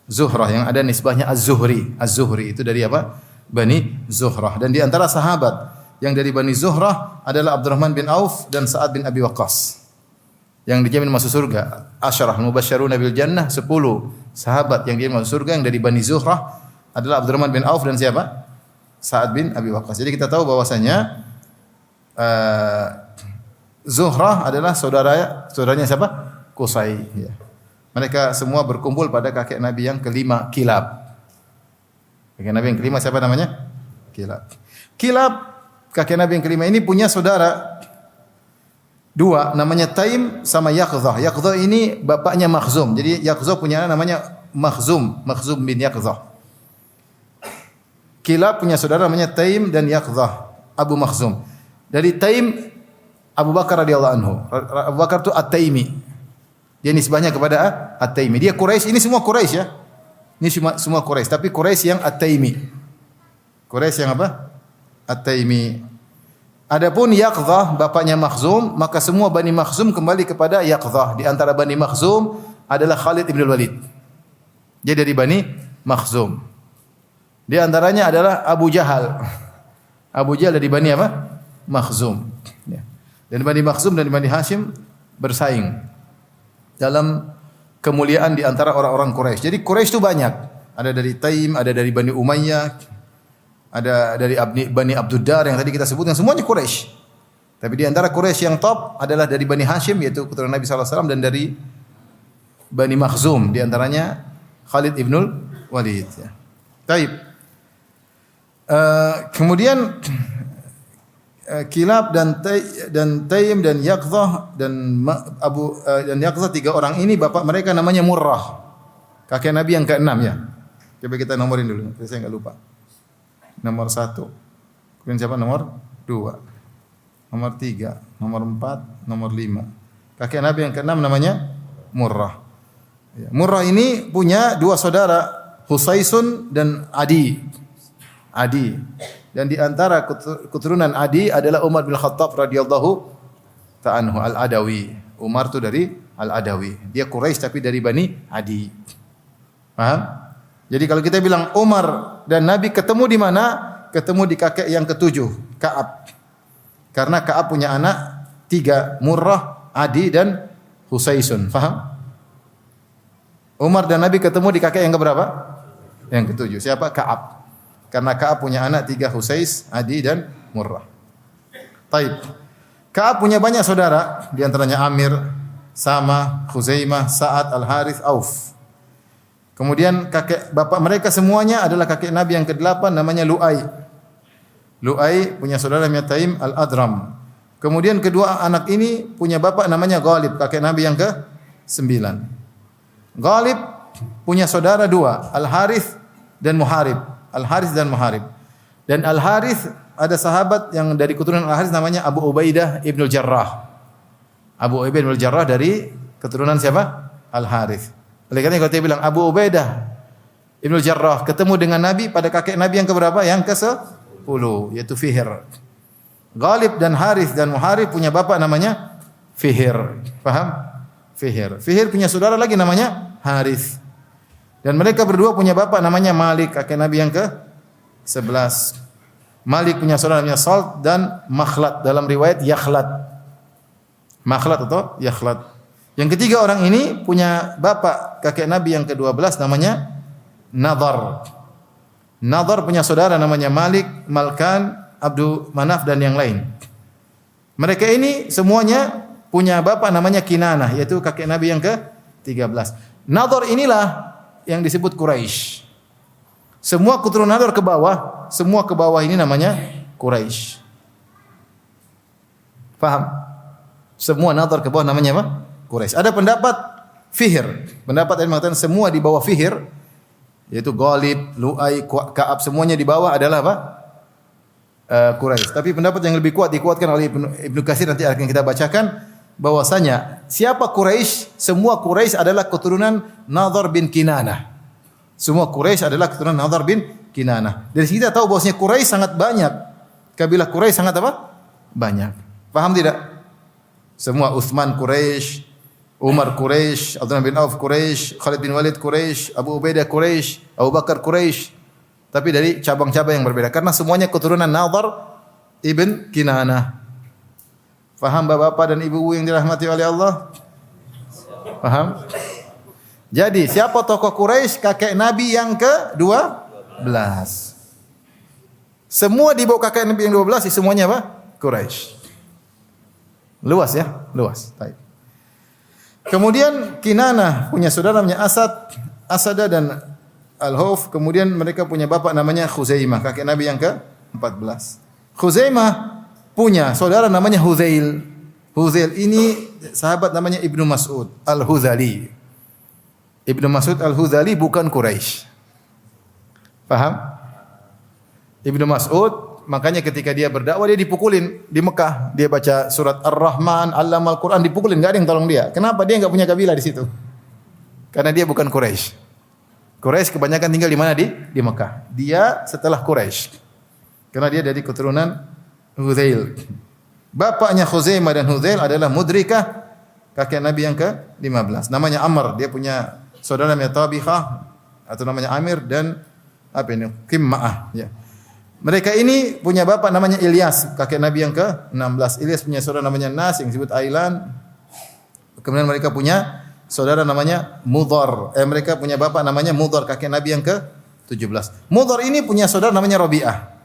Zuhrah yang ada nisbahnya Az-Zuhri. Az-Zuhri itu dari apa? Bani Zuhrah. Dan di antara sahabat yang dari Bani Zuhrah adalah Abdurrahman bin Auf dan Sa'ad bin Abi Waqqas yang dijamin masuk surga. Asyarah mubasysyaruna bil jannah, 10 sahabat yang dijamin masuk surga yang dari Bani Zuhrah adalah Abdurrahman bin Auf dan siapa? Sa'ad bin Abi Waqqas. Jadi kita tahu bahwasanya Zuhrah adalah saudaranya siapa? Qusay ya. Mereka semua berkumpul pada kakek Nabi yang kelima, Kilab. Kakek Nabi yang kelima siapa namanya? Kilab. Kilab kakek Nabi yang kelima ini punya saudara 2 namanya Taim sama Yaqdhah. Yaqdhah ini bapaknya Makhzum. Jadi Yaqdhah punya anak namanya Makhzum bin Yaqdhah. Kilab punya saudara namanya Taim dan Yaqdhah, Abu Makhzum. Dari Taim Abu Bakar radhiyallahu anhu. Abu Bakar itu At-Taimi. Dia nisbahnya kepada At-Taimi. Dia Quraisy, ini semua Quraisy ya. Ini semua Quraisy, tapi Quraisy yang At-Taimi. Quraisy yang apa? At-Taimi. Adapun Yaqdhah bapaknya Makhzum, maka semua Bani Makhzum kembali kepada Yaqdhah. Di antara Bani Makhzum adalah Khalid ibn Walid. Dia dari Bani Makhzum. Di antaranya adalah Abu Jahal. Abu Jahal dari Bani apa? Makhzum. Ya. Dan Bani Makhzum dan Bani Hashim bersaing dalam kemuliaan di antara orang-orang Quraisy. Jadi Quraisy itu banyak. Ada dari Taim, ada dari Bani Umayyah, ada dari Bani Abduddar yang tadi kita sebut, yang semuanya Quraisy. Tapi di antara Quraisy yang top adalah dari Bani Hashim, yaitu keturunan Nabi sallallahu alaihi wasallam, dan dari Bani Makhzum, di antaranya Khalid ibnul Walid. Ya. Taib. Kemudian Kilab dan Taim dan Yaqzah dan Yaqzah, tiga orang ini bapak mereka namanya Murrah. Kakek Nabi yang ke-6 ya. Coba kita nomorin dulu, saya enggak lupa. Nomor 1. Kemudian siapa nomor 2? Nomor 3, nomor 4, nomor 5. Kakek Nabi yang ke-6 namanya Murrah. Ya. Murrah ini punya dua saudara, Husaisun dan Adi. Dan di antara keturunan Adi adalah Umar bin Khattab radhiyallahu ta'ala anhu, Al-Adawi. Umar itu dari Al-Adawi. Dia Quraisy tapi dari Bani Adi. Paham? Jadi kalau kita bilang Umar dan Nabi ketemu di mana? Ketemu di kakek yang ketujuh, Ka'ab. Karena Ka'ab punya anak 3, Murrah, Adi dan Husaisun. Paham? Umar dan Nabi ketemu di kakek yang keberapa? Yang ketujuh. Siapa? Ka'ab. Karena Ka'ab punya anak 3, Husais, Adi dan Murrah. Taib. Ka'ab punya banyak saudara, di antaranya Amir, Sama, Khuzaimah, Sa'ad, Al-Harith, Auf. Kemudian kakek bapak mereka semuanya adalah kakek Nabi yang ke-8 namanya Lu'ai. Lu'ai punya saudara namanya Taim Al-Adram. Kemudian kedua anak ini punya bapak namanya Ghalib, kakek Nabi yang ke-9. Ghalib punya saudara 2, Al-Harith dan Muharib. Al-Harith dan Muharib. Dan Al-Harith ada sahabat yang dari keturunan Al-Harith namanya Abu Ubaidah Ibnul Jarrah. Abu Ubaidah Ibnul Jarrah dari keturunan siapa? Al-Harith. Oleh karena kalau dia bilang Abu Ubaidah Ibnul Jarrah ketemu dengan Nabi pada kakek Nabi yang keberapa? Yang ke-10, yaitu Fihr. Ghalib dan Harith dan Muharib punya bapak namanya Fihr. Paham? Fihr. Fihr punya saudara lagi namanya Harith. Dan mereka berdua punya bapak namanya Malik, kakek Nabi yang ke-11. Malik punya saudara namanya Salt dan Makhlat, dalam riwayat Yakhlat. Makhlat atau Yakhlat. Yang ketiga orang ini punya bapak kakek Nabi yang ke-12 namanya Nadhar. Nadhar punya saudara namanya Malik, Malkan, Abdul Manaf dan yang lain. Mereka ini semuanya punya bapak namanya Kinanah, yaitu kakek Nabi yang ke-13. Nadhar inilah yang disebut Quraisy. Semua keturunan Nadhar ke bawah, semua ke bawah ini namanya Quraisy. Paham? Semua Nadhar ke bawah namanya apa? Quraisy. Ada pendapat Fihr. Pendapat yang mengatakan semua di bawah Fihr, yaitu Ghalib, Lu'ai, Ka'ab, semuanya di bawah adalah apa? Quraisy. Tapi pendapat yang lebih kuat dikuatkan oleh Ibnu Katsir, nanti akan kita bacakan, bahwasanya siapa Quraisy? Semua Quraisy adalah keturunan Nadhar bin Kinanah. Semua Quraisy adalah keturunan Nadhar bin Kinanah. Dari sini kita tahu bahwasanya Quraisy sangat banyak. Kabilah Quraisy sangat apa? Banyak. Paham tidak? Semua Utsman Quraisy, Umar Quraisy, Abdurrahman bin Auf Quraisy, Khalid bin Walid Quraisy, Abu Ubaidah Quraisy, Abu Bakar Quraisy. Tapi dari cabang-cabang yang berbeda karena semuanya keturunan Nadhar ibn Kinanah. Faham bapak-bapak dan ibu-ibu yang dirahmati oleh Allah? Paham? Jadi siapa tokoh Quraisy? Kakek Nabi yang ke-12. Semua di bawah kakek Nabi yang 12 semuanya apa? Quraisy. Luas ya? Luas. Baik. Kemudian Kinanah punya saudara namanya Asada dan Al-Hauf. Kemudian mereka punya bapak namanya Khuzaimah, kakek Nabi yang ke-14. Khuzaimah punya saudara namanya Hudzail. Hudzail ini sahabat namanya Ibnu Mas'ud Al-Hudzali. Ibnu Mas'ud Al-Hudzali bukan Quraisy. Paham? Ibnu Mas'ud makanya ketika dia berdakwah dia dipukulin di Mekah. Dia baca surat Ar-Rahman, Allamal Quran, dipukulin, enggak ada yang tolong dia. Kenapa? Dia enggak punya kabilah di situ. Karena dia bukan Quraisy. Quraisy kebanyakan tinggal di mana? Di Mekah. Dia setelah Quraisy. Karena dia dari keturunan Hudzail. Bapaknya Khuzaimah dan Hudzail adalah Mudrikah, kakek Nabi yang ke-15. Namanya Amr, dia punya saudara namanya Tabihah atau namanya Amir dan apa ini? Qimma'ah, ya. Mereka ini punya bapak namanya Ilyas, kakek Nabi yang ke-16. Ilyas punya saudara namanya Nas yang disebut Ailan. Kemudian mereka punya saudara namanya Mudhar. Mereka punya bapak namanya Mudhar, kakek Nabi yang ke-17. Mudhar ini punya saudara namanya Rabi'ah.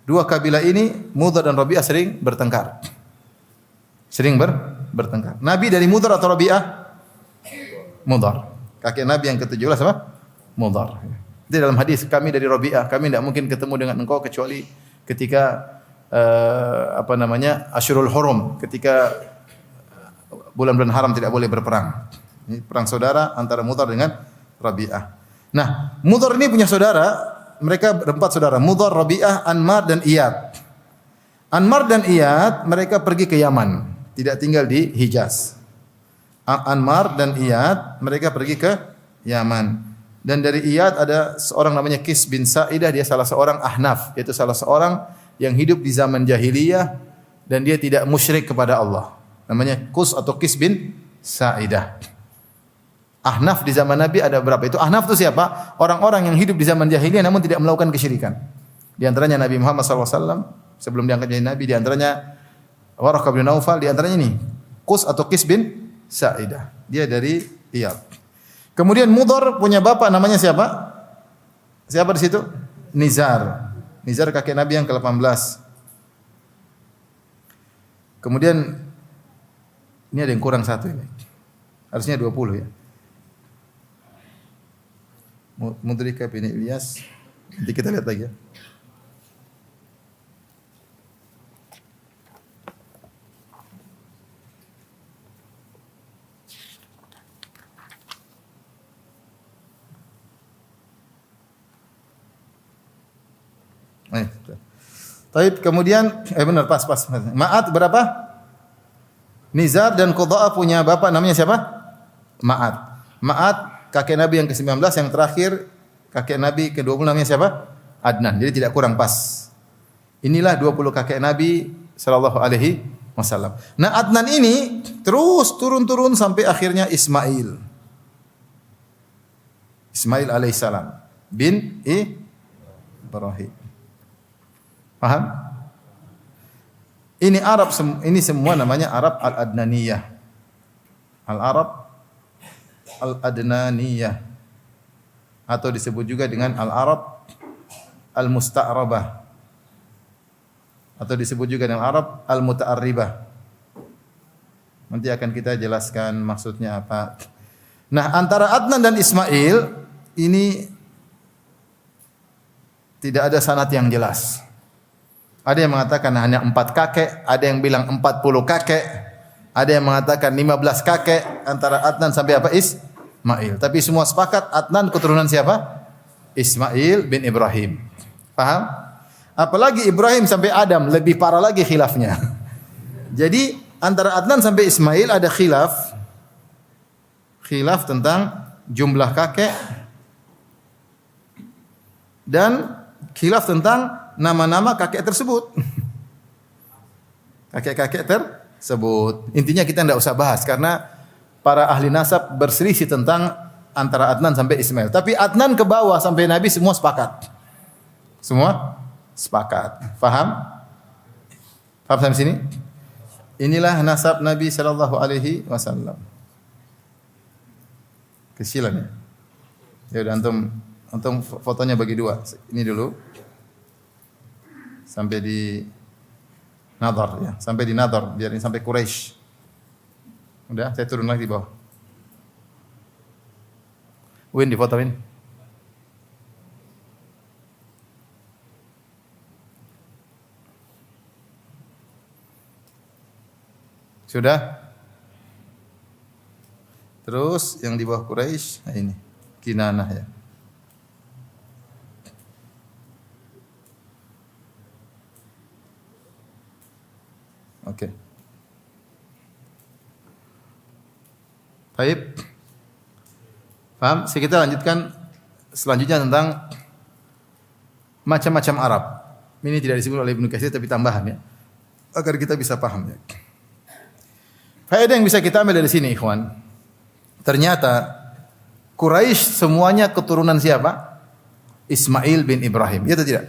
Dua kabilah ini, Mudhar dan Rabi'ah sering bertengkar. Bertengkar. Nabi dari Mudhar atau Rabi'ah? Mudhar. Kakek Nabi yang ke-17 apa? Mudhar. Itu dalam hadis, kami dari Rabi'ah, kami tidak mungkin ketemu dengan engkau kecuali ketika Asyurul Hurum, ketika bulan-bulan haram tidak boleh berperang. Ini perang saudara antara Mudhar dengan Rabi'ah. Nah, Mudhar ini punya saudara, mereka berempat saudara, Mudhar, Rabi'ah, Anmar dan Iyad. Anmar dan Iyad mereka pergi ke Yaman, tidak tinggal di Hijaz. Anmar dan Iyad mereka pergi ke Yaman. Dan dari Iyad ada seorang namanya Qis bin Sa'idah, dia salah seorang Ahnaf, yaitu salah seorang yang hidup di zaman jahiliyah dan dia tidak musyrik kepada Allah. Namanya Qus atau Qis bin Sa'idah. Ahnaf di zaman Nabi ada berapa? Itu Ahnaf itu siapa? Orang-orang yang hidup di zaman jahiliyah namun tidak melakukan kesyirikan. Di antaranya Nabi Muhammad SAW sebelum diangkat jadi Nabi, di antaranya Waraqah bin Naufal, di antaranya ini Qus atau Qis bin Sa'idah. Dia dari Iyad. Kemudian Mudhar punya bapak namanya siapa? Siapa di situ? Nizar. Nizar kakek Nabi yang ke-18. Kemudian ini ada yang kurang satu ini. Harusnya 20 ya. Mudrika bin Ilyas. Nanti kita lihat lagi ya. Taib, kemudian benar pas. Ma'at berapa? Nizar dan Qudha'ah punya bapak namanya siapa? Ma'at. Ma'at kakek Nabi yang ke-19, yang terakhir kakek Nabi ke-20 namanya siapa? Adnan. Jadi tidak kurang pas. Inilah 20 kakek Nabi sallallahu alaihi wasallam. Nah, Adnan ini terus turun sampai akhirnya Ismail. Ismail alaihissalam bin Ibrahim. Paham? Ini Arab, ini semua namanya Arab Al-Adnaniyah. Al-Arab Al-Adnaniyah. Atau disebut juga dengan Al-Arab Al-Musta'rabah. Atau disebut juga dengan Arab Al-Muta'arribah. Nanti akan kita jelaskan maksudnya apa. Nah, antara Adnan dan Ismail ini tidak ada sanad yang jelas. Ada yang mengatakan hanya 4 kakek, ada yang bilang 40 kakek, ada yang mengatakan 15 kakek antara Adnan sampai apa? Ismail. Tapi semua sepakat Adnan keturunan siapa? Ismail bin Ibrahim. Paham? Apalagi Ibrahim sampai Adam lebih parah lagi khilafnya. Jadi antara Adnan sampai Ismail ada khilaf tentang jumlah kakek dan khilaf tentang nama-nama kakek tersebut. Kakek-kakek tersebut. Intinya kita tidak usah bahas karena para ahli nasab berselisih tentang antara Adnan sampai Ismail. Tapi Adnan ke bawah sampai Nabi semua sepakat. Semua sepakat. Faham? Faham sampai sini? Inilah nasab Nabi sallallahu alaihi wasallam. Kecilan ya. Ya udah antum fotonya bagi dua. Ini dulu. Sampai di Nadar ya, sampai di Nadar biar ini sampai Quraisy. Udah, saya turun lagi di bawah. Win difotoin. Sudah? Terus yang di bawah Quraisy, nah ini Kinanah ya. Oke. Baik. Paham? Kita lanjutkan selanjutnya tentang macam-macam Arab. Ini tidak disebut oleh Ibnu Katsir tapi tambahan ya. Agar kita bisa paham ya. Faedah yang bisa kita ambil dari sini, ikhwan. Ternyata Quraisy semuanya keturunan siapa? Ismail bin Ibrahim. Ya atau tidak?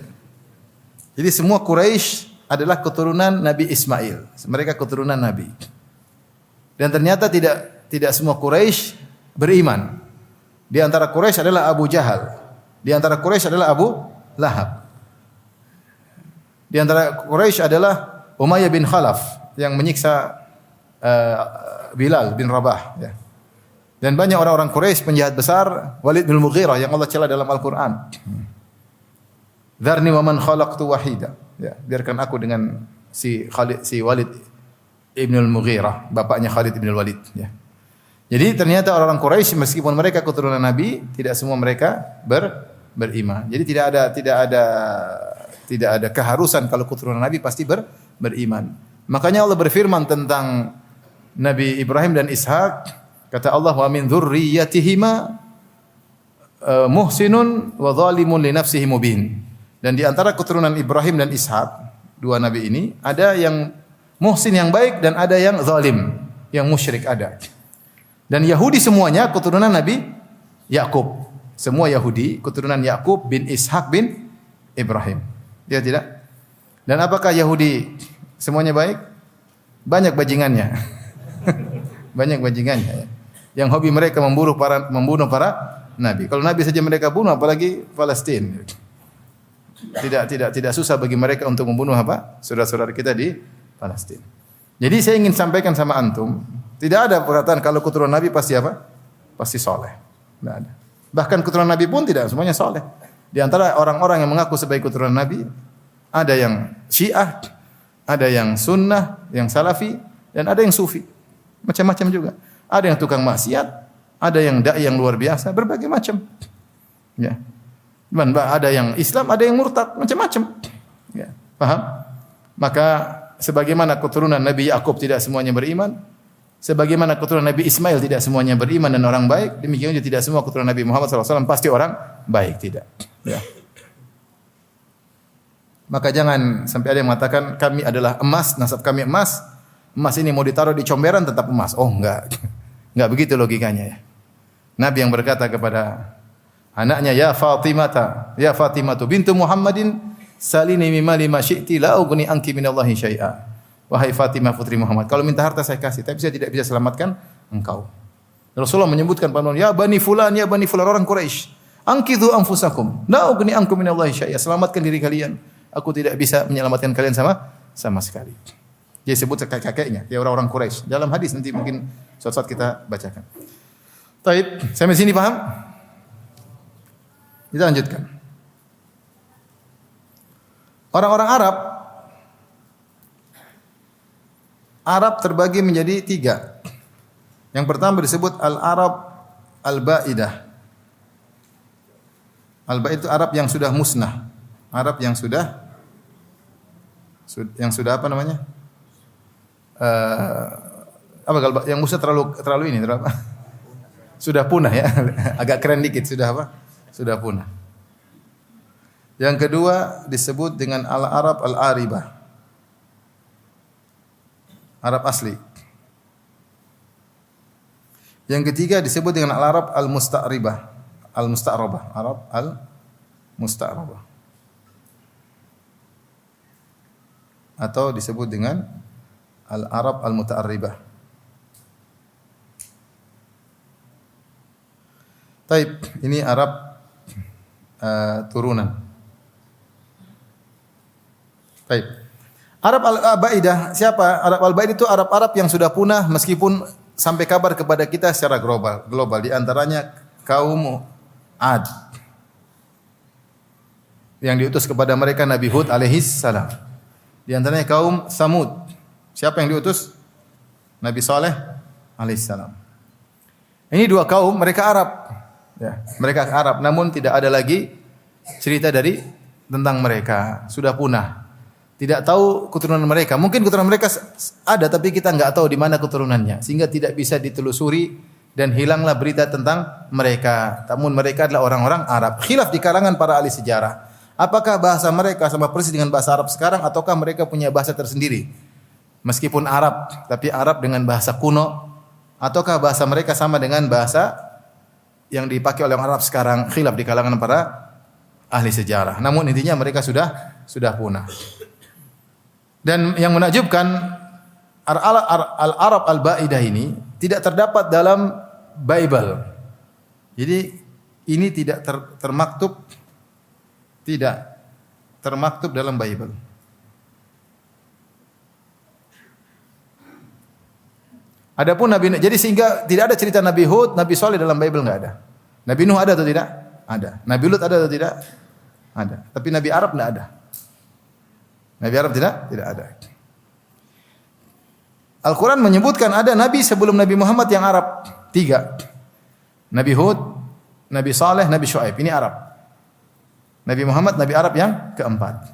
Jadi semua Quraisy adalah keturunan Nabi Ismail. Mereka keturunan Nabi. Dan ternyata tidak semua Quraisy beriman. Di antara Quraisy adalah Abu Jahal. Di antara Quraisy adalah Abu Lahab. Di antara Quraisy adalah Umayyah bin Khalaf yang menyiksa Bilal bin Rabah. Ya. Dan banyak orang-orang Quraisy penjahat besar, Walid bin Mughirah yang Allah cela dalam Al-Quran. Dzarni wa man khalaqtu wahida. Ya, biarkan aku dengan si Walid ibn al-Mughirah, bapaknya Khalid ibn al-Walid. Ya. Jadi ternyata orang-orang Quraisy meskipun mereka keturunan Nabi, tidak semua mereka beriman. Jadi tidak ada keharusan kalau keturunan Nabi pasti beriman. Makanya Allah berfirman tentang Nabi Ibrahim dan Ishak, kata Allah, wa min dzurriyyatihima muhsinun wa zalimun li nafsihi mubin. Dan di antara keturunan Ibrahim dan Ishak, dua nabi ini, ada yang muhsin yang baik dan ada yang zalim, yang musyrik ada. Dan Yahudi semuanya keturunan Nabi Yakub. Semua Yahudi keturunan Yakub bin Ishak bin Ibrahim. Dia tidak? Dan apakah Yahudi semuanya baik? Banyak bajingannya. Banyak bajingannya. Yang hobi mereka membunuh para nabi. Kalau nabi saja mereka bunuh, apalagi Palestina. Tidak susah bagi mereka untuk membunuh apa? Saudara-saudara kita di Palestina. Jadi saya ingin sampaikan sama antum, tidak ada perkataan kalau keturunan nabi pasti apa? Pasti soleh. Tidak ada. Bahkan keturunan nabi pun tidak semuanya soleh. Di antara orang-orang yang mengaku sebagai keturunan nabi, ada yang Syiah, ada yang Sunnah, yang Salafi, dan ada yang Sufi. Macam-macam juga. Ada yang tukang maksiat, ada yang dai yang luar biasa, berbagai macam. Ya. Ada yang Islam, ada yang murtad, macam-macam. Ya. Paham? Maka sebagaimana keturunan Nabi Yakub tidak semuanya beriman, sebagaimana keturunan Nabi Ismail tidak semuanya beriman dan orang baik, demikian juga tidak semua keturunan Nabi Muhammad SAW pasti orang baik, tidak. Ya. Maka jangan sampai ada yang mengatakan kami adalah emas, nasab kami emas. Emas ini mau ditaruh di comberan tetap emas. Oh, enggak. Enggak begitu logikanya ya. Nabi yang berkata kepada anaknya, ya Fatimatu bintu Muhammadin, salini mimma lima syi'ti la ughni anki minallahi syai'a. Wahai Fatimah putri Muhammad, kalau minta harta saya kasih, tapi saya tidak bisa selamatkan engkau. Rasulullah menyebutkan ya bani fulan orang Quraisy, anqidhu anfusakum, la ughni ankum minallahi syai'a. Selamatkan diri kalian. Aku tidak bisa menyelamatkan kalian sama sekali. Dia sebut kakek-kakeknya, ya orang-orang Quraisy. Dalam hadis nanti mungkin suatu saat kita bacakan. Baik, sampai sini paham? Kita lanjutkan. Orang-orang Arab terbagi menjadi 3. Yang pertama disebut Al-Arab Al-Ba'idah. Al-Ba'idah itu Arab yang sudah musnah. Arab yang sudah apa namanya? Apa kalau yang musnah terlalu ini terlalu sudah punah ya. Agak keren dikit, sudah apa? Sudah punah. Yang kedua disebut dengan Al-Arab Al-Aribah. Arab asli. Yang ketiga disebut dengan Al-Arab Al-Musta'ribah. Al-Musta'rabah. Arab Al-Musta'rabah. Atau disebut dengan Al-Arab Al-Muta'arribah. Taib, ini Arab turunan. Baik. Arab Al-Baidah, siapa? Arab Al-Baidah itu Arab-Arab yang sudah punah meskipun sampai kabar kepada kita secara global. Di antaranya kaum Ad yang diutus kepada mereka Nabi Hud alaihis salam. Di antaranya kaum Samud. Siapa yang diutus? Nabi Saleh alaihis salam. Ini dua kaum, mereka Arab. Ya, mereka Arab, namun tidak ada lagi cerita tentang mereka, sudah punah. Tidak tahu keturunan mereka. Mungkin keturunan mereka ada, tapi kita enggak tahu di mana keturunannya, sehingga tidak bisa ditelusuri dan hilanglah berita tentang mereka. Namun mereka adalah orang-orang Arab. Khilaf di kalangan para ahli sejarah. Apakah bahasa mereka sama persis dengan bahasa Arab sekarang, ataukah mereka punya bahasa tersendiri? Meskipun Arab, tapi Arab dengan bahasa kuno, ataukah bahasa mereka sama dengan bahasa yang dipakai oleh orang Arab sekarang? Khilaf di kalangan para ahli sejarah. Namun intinya mereka sudah sudah punah. Dan yang menakjubkan al-Arab al-Ba'idah ini tidak terdapat dalam Bible. Jadi ini tidak termaktub dalam Bible. Adapun jadi sehingga tidak ada cerita Nabi Hud, Nabi Saleh dalam Bible enggak ada. Nabi Nuh ada atau tidak? Ada. Nabi Lut ada atau tidak? Ada. Tapi Nabi Arab enggak ada. Nabi Arab tidak ada. Al-Quran menyebutkan ada Nabi sebelum Nabi Muhammad yang Arab. 3. Nabi Hud, Nabi Saleh, Nabi Shu'aib. Ini Arab. Nabi Muhammad, Nabi Arab yang keempat.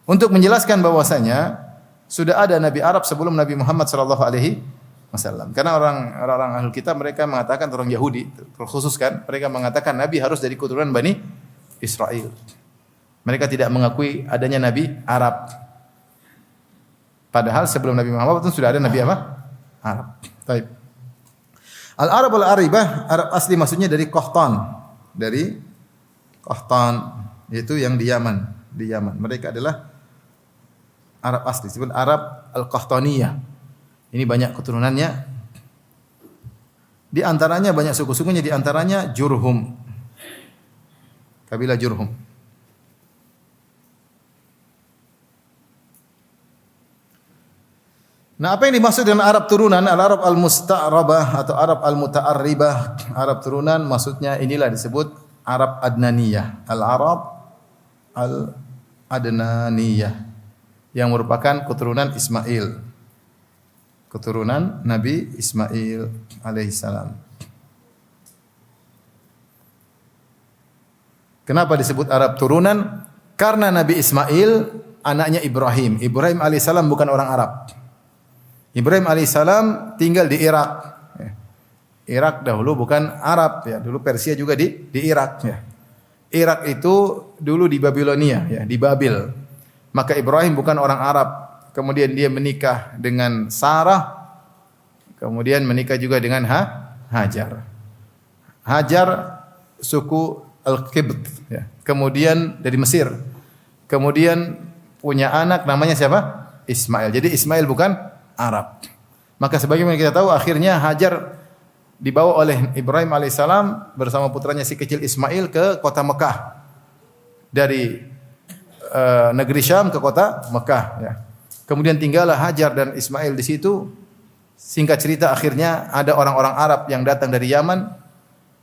Untuk menjelaskan bahwasanya sudah ada Nabi Arab sebelum Nabi Muhammad sallallahu alaihi wasallam. Karena orang Ahlul Kitab mereka mengatakan, orang Yahudi terkhusus kan, mereka mengatakan Nabi harus dari keturunan Bani Israel. Mereka tidak mengakui adanya Nabi Arab. Padahal sebelum Nabi Muhammad itu sudah ada Nabi apa? Arab. Baik. Al-Arab al-Aribah, Arab asli maksudnya dari Qahtan. Dari Qahtan, yaitu yang di Yaman. Di Yaman. Mereka adalah Arab asli, disebut Arab al-Qahtaniyah. Ini banyak keturunannya. Di antaranya banyak suku-sukunya, di antaranya Jurhum. Kabilah Jurhum. Nah, apa yang dimaksud dengan Arab turunan? Al-Arab al-Musta'rabah atau Arab al-Muta'arribah. Arab turunan maksudnya inilah disebut Arab Adnaniyah. Al-Arab al-Adnaniyah yang merupakan keturunan Ismail. Keturunan Nabi Ismail alaihissalam. Kenapa disebut Arab turunan? Karena Nabi Ismail anaknya Ibrahim. Ibrahim alaihissalam bukan orang Arab. Ibrahim alaihissalam tinggal di Irak. Irak dahulu bukan Arab ya, dulu Persia juga di Irak ya. Irak itu dulu di Babilonia ya, di Babil. Maka Ibrahim bukan orang Arab. Kemudian dia menikah dengan Sarah. Kemudian menikah juga dengan Hajar. Hajar suku Al-Qibt ya. Kemudian dari Mesir. Kemudian punya anak namanya siapa? Ismail. Jadi Ismail bukan Arab. Maka sebagaimana kita tahu akhirnya Hajar dibawa oleh Ibrahim alaihissalam bersama putranya si kecil Ismail ke kota Mekah. Dari negeri Syam ke kota Mekah ya. Kemudian tinggallah Hajar dan Ismail di situ. Singkat cerita akhirnya ada orang-orang Arab yang datang dari Yaman.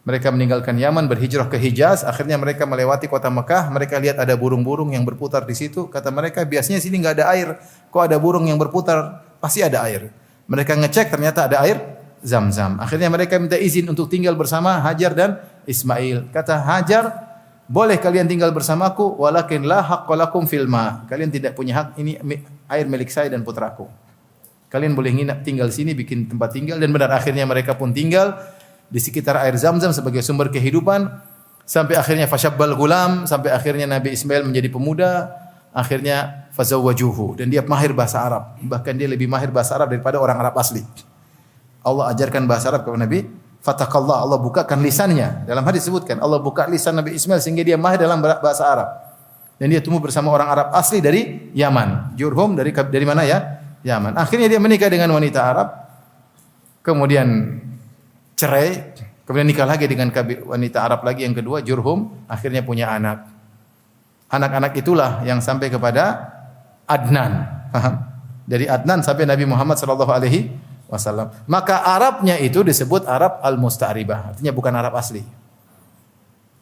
Mereka meninggalkan Yaman berhijrah ke Hijaz. Akhirnya mereka melewati kota Mekah. Mereka lihat ada burung-burung yang berputar di situ. Kata mereka biasanya sini enggak ada air. Kok ada burung yang berputar? Pasti ada air. Mereka ngecek ternyata ada air Zam-Zam. Akhirnya mereka minta izin untuk tinggal bersama Hajar dan Ismail. Kata Hajar, boleh kalian tinggal bersamaku, walakin la haqqa lakum fil ma. Kalian tidak punya hak, ini air milik saya dan putraku. Kalian boleh nginap tinggal sini, bikin tempat tinggal. Dan benar akhirnya mereka pun tinggal di sekitar air Zam-Zam sebagai sumber kehidupan. Sampai akhirnya fasyabbal gulam, sampai akhirnya Nabi Ismail menjadi pemuda. Akhirnya fazawwajuhu, dan dia mahir bahasa Arab. Bahkan dia lebih mahir bahasa Arab daripada orang Arab asli. Allah ajarkan bahasa Arab kepada Nabi. Fatakallah, Allah bukakan lisannya. Dalam hadis disebutkan Allah buka lisan Nabi Ismail sehingga dia mahir dalam bahasa Arab. Dan dia tumbuh bersama orang Arab asli dari Yaman. Jurhum dari mana ya? Yaman. Akhirnya dia menikah dengan wanita Arab. Kemudian cerai, kemudian nikah lagi dengan wanita Arab lagi yang kedua, Jurhum. Akhirnya punya anak. Anak-anak itulah yang sampai kepada Adnan. Paham? Dari Adnan sampai Nabi Muhammad sallallahu alaihi wasallam. Maka Arabnya itu disebut Arab al-Musta'ribah. Artinya bukan Arab asli.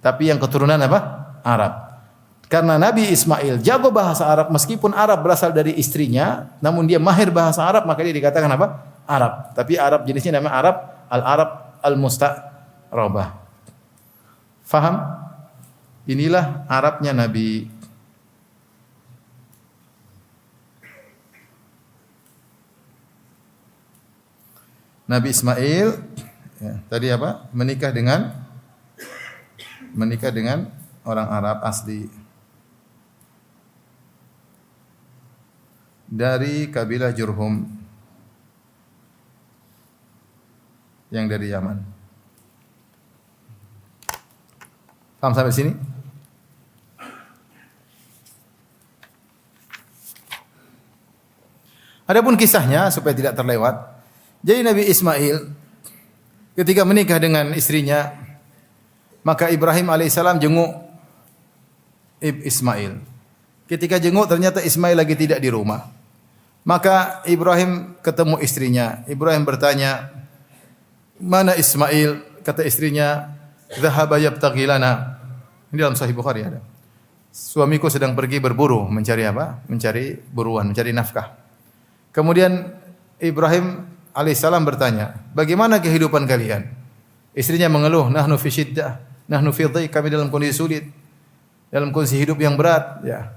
Tapi yang keturunan apa? Arab. Karena Nabi Ismail jago bahasa Arab meskipun Arab berasal dari istrinya, namun dia mahir bahasa Arab, maka dia dikatakan apa? Arab. Tapi Arab jenisnya namanya Arab al-Musta'rabah. Faham? Inilah Arabnya Nabi. Nabi Ismail ya, tadi apa? Menikah dengan orang Arab asli dari kabilah Jurhum yang dari Yaman. Paham sampai sini? Adapun kisahnya supaya tidak terlewat. Jadi Nabi Ismail ketika menikah dengan istrinya, maka Ibrahim alaihissalam jenguk Ismail. Ketika jenguk ternyata Ismail lagi tidak di rumah. Maka Ibrahim ketemu istrinya. Ibrahim bertanya, "Mana Ismail?" Kata istrinya, "Dhahaba yabtaghi lana." Ini dalam Sahih Bukhari ada. Suamiku sedang pergi berburu, mencari apa? Mencari buruan, mencari nafkah. Kemudian Ibrahim alaihissalam bertanya, "Bagaimana kehidupan kalian?" Istrinya mengeluh, "Nahnu fi syiddah, nahnu fi dhayq." Kami dalam kondisi sulit, dalam kondisi hidup yang berat, ya.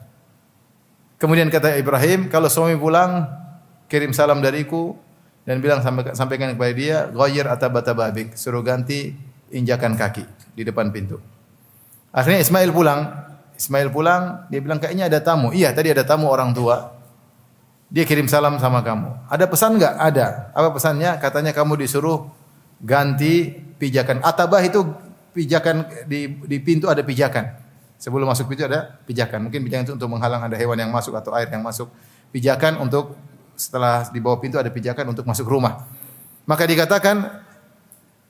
Kemudian kata Ibrahim, "Kalau suami pulang, kirim salam dariku dan bilang sampaikan kepada dia, ghayyir atabata babik." Suruh ganti injakan kaki di depan pintu. Akhirnya Ismail pulang, dia bilang kayaknya ada tamu. Iya, tadi ada tamu orang tua. Dia kirim salam sama kamu. Ada pesan enggak? Ada. Apa pesannya? Katanya kamu disuruh ganti pijakan. Atabah itu pijakan di pintu ada pijakan. Sebelum masuk pintu ada pijakan. Mungkin pijakan itu untuk menghalang ada hewan yang masuk atau air yang masuk. Pijakan untuk setelah di bawah pintu ada pijakan untuk masuk rumah. Maka dikatakan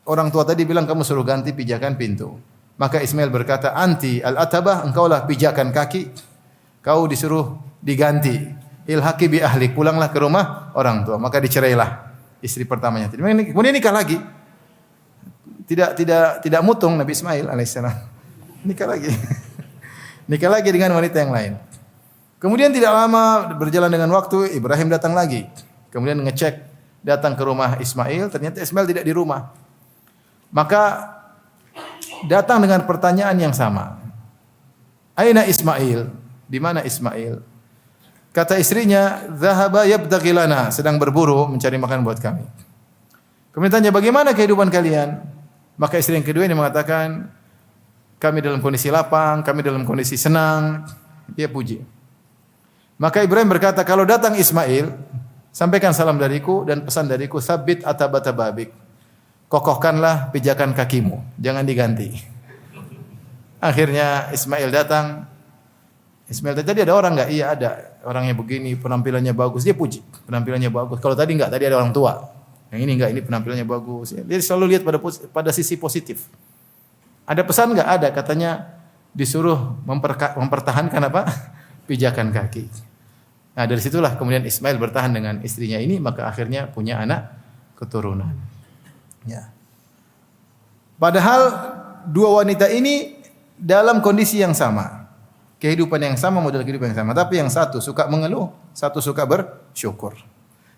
orang tua tadi bilang kamu suruh ganti pijakan pintu. Maka Ismail berkata, "Anti al-atabah, engkaulah pijakan kaki. Kau disuruh diganti. Ilhaqi bi ahlik, pulanglah ke rumah orang tua." Maka dicerailah istri pertamanya. Kemudian nikah lagi. Tidak mutung Nabi Ismail alaihissalam. Nikah lagi. Nikah lagi dengan wanita yang lain. Kemudian tidak lama berjalan dengan waktu, Ibrahim datang lagi. Kemudian ngecek, datang ke rumah Ismail, ternyata Ismail tidak di rumah. Maka datang dengan pertanyaan yang sama. "Aina Ismail?" Di mana Ismail? Kata istrinya, "Dhahaba yabtaghi lana," sedang berburu mencari makan buat kami. Kemudian tanya, "Bagaimana kehidupan kalian?" Maka istri yang kedua ini mengatakan, "Kami dalam kondisi lapang, kami dalam kondisi senang." Dia puji. Maka Ibrahim berkata, "Kalau datang Ismail, sampaikan salam dariku dan pesan dariku, sabit atabata babik. Kokohkanlah pijakan kakimu, jangan diganti." Akhirnya Ismail datang. Ismail tadi ada orang enggak? Iya ada. Orangnya begini, penampilannya bagus. Dia puji, penampilannya bagus. Kalau tadi enggak, tadi ada orang tua. Yang ini enggak, ini penampilannya bagus. Dia selalu lihat pada sisi positif. Ada pesan enggak? Ada. Katanya disuruh mempertahankan apa? Pijakan kaki. Nah, dari situlah kemudian Ismail bertahan dengan istrinya ini, maka akhirnya punya anak keturunan. Ya. Padahal dua wanita ini dalam kondisi yang sama. Kehidupan yang sama, model kehidupan yang sama. Tapi yang satu suka mengeluh, satu suka bersyukur.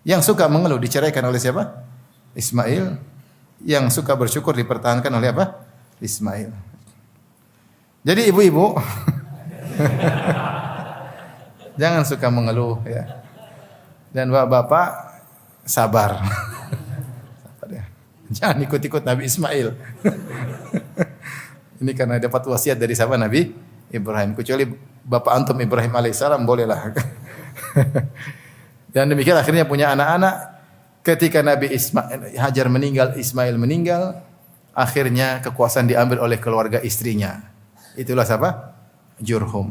Yang suka mengeluh diceraikan oleh siapa? Ismail. Yang suka bersyukur dipertahankan oleh apa? Ismail. Jadi ibu-ibu jangan suka mengeluh ya. Dan bapak-bapak sabar. Jangan ikut-ikut Nabi Ismail. Ini karena dapat wasiat dari sahabat Nabi Ibrahim. Kecuali bapak antum Ibrahim alaihissalam bolehlah. Dan demikian akhirnya punya anak-anak. Ketika Nabi Hajar meninggal, Ismail meninggal, akhirnya kekuasaan diambil oleh keluarga istrinya. Itulah siapa? Jurhum.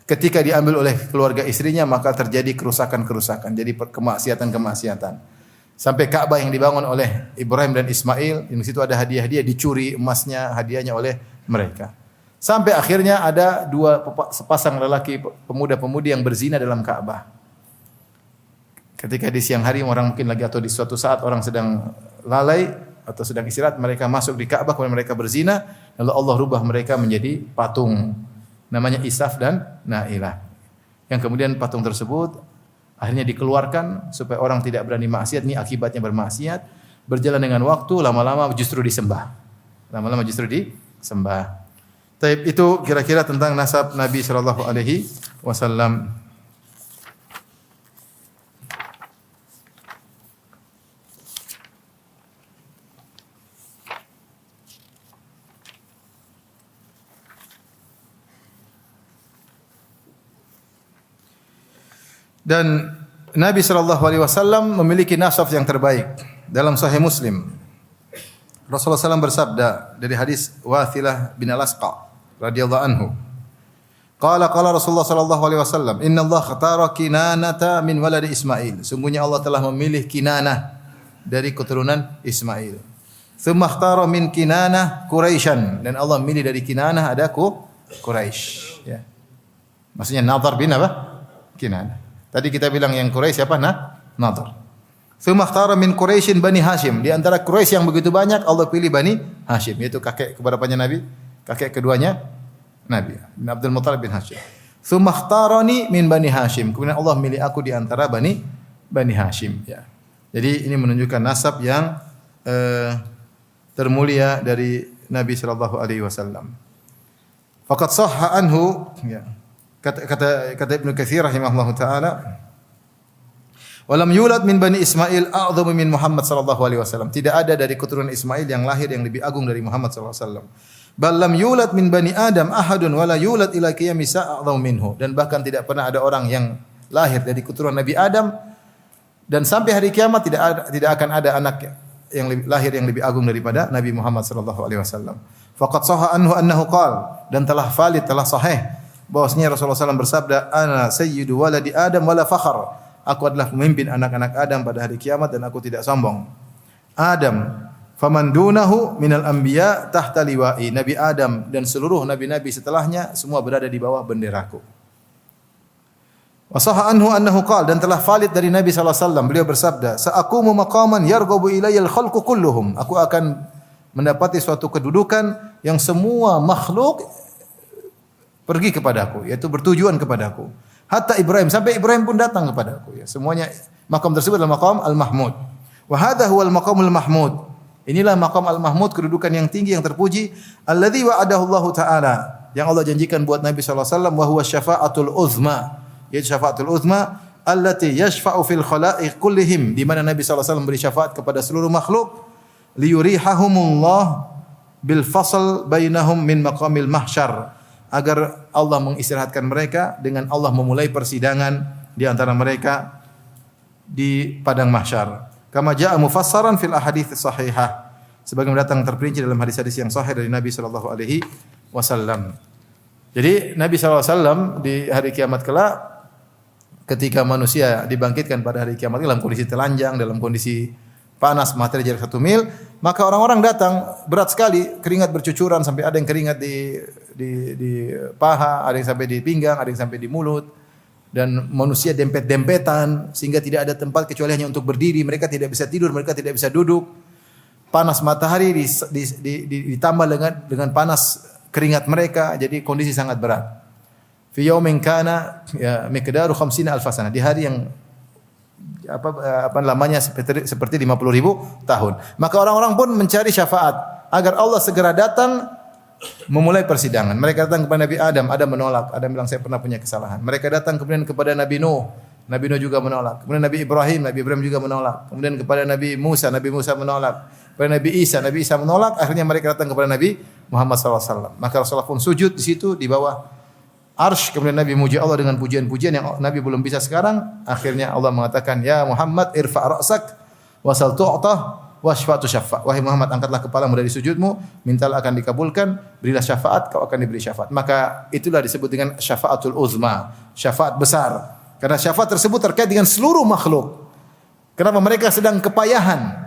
Ketika diambil oleh keluarga istrinya, maka terjadi kerusakan-kerusakan, jadi kemaksiatan-kemaksiatan. Sampai Ka'bah yang dibangun oleh Ibrahim dan Ismail, di situ ada hadiah-hadiah, dicuri emasnya, hadiahnya oleh mereka. Sampai akhirnya ada dua sepasang lelaki pemuda-pemudi yang berzina dalam Ka'bah. Ketika di siang hari orang mungkin lagi atau di suatu saat orang sedang lalai atau sedang istirahat, mereka masuk di Ka'bah kemudian mereka berzina, lalu Allah rubah mereka menjadi patung. Namanya Isaf dan Nailah. Yang kemudian patung tersebut akhirnya dikeluarkan supaya orang tidak berani maksiat. Ini akibatnya bermaksiat. Berjalan dengan waktu, lama-lama justru disembah. Lama-lama justru disembah. Taib itu kira-kira tentang nasab Nabi sallallahu alaihi wasallam. Dan Nabi sallallahu alaihi wasallam memiliki nasab yang terbaik. Dalam Sahih Muslim, Rasulullah SAW bersabda dari hadis Wathilah bin Al-Asqa radhiyallahu anhu, Qala Rasulullah sallallahu alaihi wasallam, "Inna Allah khatara Kinanata min waladi Ismail." Sungguhnya Allah telah memilih Kinanah dari keturunan Ismail. Tsumma ikhtara min Kinanah Quraisyan, dan Allah memilih dari Kinanah ada Quraisy, ya. Maksudnya Nadhr bin apa? Kinanah. Tadi kita bilang yang Quraisy siapa? Nadhr. Tsumma ikhtara min Quraisyin Bani Hashim. Di antara Quraisy yang begitu banyak Allah pilih Bani Hashim, yaitu kakek keberapanya Nabi? Kakek keduanya Nabi, bin Abdul Muthalib bin Hashim. Tsumma ikhtarani min Bani Hashim. Kemudian Allah milih aku di antara Bani Hashim, ya. Jadi ini menunjukkan nasab yang termulia dari Nabi sallallahu alaihi wasallam. Faqad sahha anhu, ya. Kata Ibnu Katsir rahimahullahu taala, "Walam yulad min Bani Ismail a'dhamu min Muhammad sallallahu alaihi wasallam." Tidak ada dari keturunan Ismail yang lahir yang lebih agung dari Muhammad sallallahu alaihi wasallam. Bal lam yulad min bani Adam ahadun wala yulad ila qiyamis sa'a'dhamu minhu. Dan bahkan tidak pernah ada orang yang lahir dari keturunan Nabi Adam dan sampai hari kiamat tidak akan ada anak yang lahir yang lebih agung daripada Nabi Muhammad sallallahu alaihi wasallam. Faqad sahha anhu annahu qala, dan telah valid, telah sahih bahwasanya Rasulullah SAW bersabda, "Ana sayyidu waladi Adam wala fakhr." Aku adalah pemimpin anak-anak Adam pada hari kiamat dan aku tidak sombong. Adam faman dunahu minal anbiya tahta liwa'i. Nabi Adam dan seluruh nabi-nabi setelahnya semua berada di bawah benderaku. Wa sahha anhu annahu qala, dan telah valid dari Nabi sallallahu alaihi wasallam beliau bersabda, "Sa'aqumu maqaman yarghabu ilayyal khalqu kulluhum." Aku akan mendapati suatu kedudukan yang semua makhluk pergi kepadaku, yaitu bertujuan kepadaku. Hatta Ibrahim, sampai Ibrahim pun datang kepadaku, ya. Semuanya maqam tersebut adalah maqam al-mahmud. Wa hadha huwal maqamul mahmud. Inilah maqam al-mahmud, kedudukan yang tinggi yang terpuji, alladzi wa'adahu Allah taala, yang Allah janjikan buat Nabi sallallahu alaihi wasallam, wa huwa syafaatul uzma, yaitu syafaatul uzma allati yashfa'u fil khalaiq kullihim, di mana Nabi sallallahu alaihi wasallam beri syafaat kepada seluruh makhluk, liyurihahumullah bil fasl bainahum min maqamil mahsyar, agar Allah mengistirahatkan mereka dengan Allah memulai persidangan di antara mereka di padang mahsyar. Kama jaa mufassaran fil ahadits sahihah, sebagaimana datang terperinci dalam hadis-hadis yang sahih dari Nabi sallallahu alaihi wasallam. Jadi Nabi sallallahu alaihi wasallam di hari kiamat kelak, ketika manusia dibangkitkan pada hari kiamat dalam kondisi telanjang, dalam kondisi panas matahari jarak 1 mil, maka orang-orang datang berat sekali, keringat bercucuran sampai ada yang keringat di paha, ada yang sampai di pinggang, ada yang sampai di mulut. Dan manusia dempet-dempetan sehingga tidak ada tempat kecuali hanya untuk berdiri. Mereka tidak bisa tidur, mereka tidak bisa duduk. Panas matahari ditambah dengan panas keringat mereka, jadi kondisi sangat berat. Fi yaumin kana ya miqdaru 50,000 sanah, di hari yang apa lamanya seperti 50.000 tahun. Maka orang-orang pun mencari syafaat agar Allah segera datang memulai persidangan. Mereka datang kepada Nabi Adam, Adam menolak. Adam bilang saya pernah punya kesalahan. Mereka datang kemudian kepada Nabi Nuh, Nabi Nuh juga menolak. Kemudian Nabi Ibrahim juga menolak. Kemudian kepada Nabi Musa menolak. Kepada Nabi Isa menolak. Akhirnya mereka datang kepada Nabi Muhammad SAW. Maka Rasulullah pun sujud di situ di bawah arsy. Kemudian Nabi muji Allah dengan pujian-pujian yang Nabi belum bisa sekarang. Akhirnya Allah mengatakan, "Ya Muhammad, irfa' ra'sak wasal tu'tah wasfa'tu syafa'." Wahai Muhammad, angkatlah kepalamu dari sujudmu, mintalah akan dikabulkan, berilah syafaat, kau akan diberi syafaat. Maka itulah disebut dengan syafaatul uzma, syafaat besar. Karena syafaat tersebut terkait dengan seluruh makhluk. Kenapa mereka sedang kepayahan?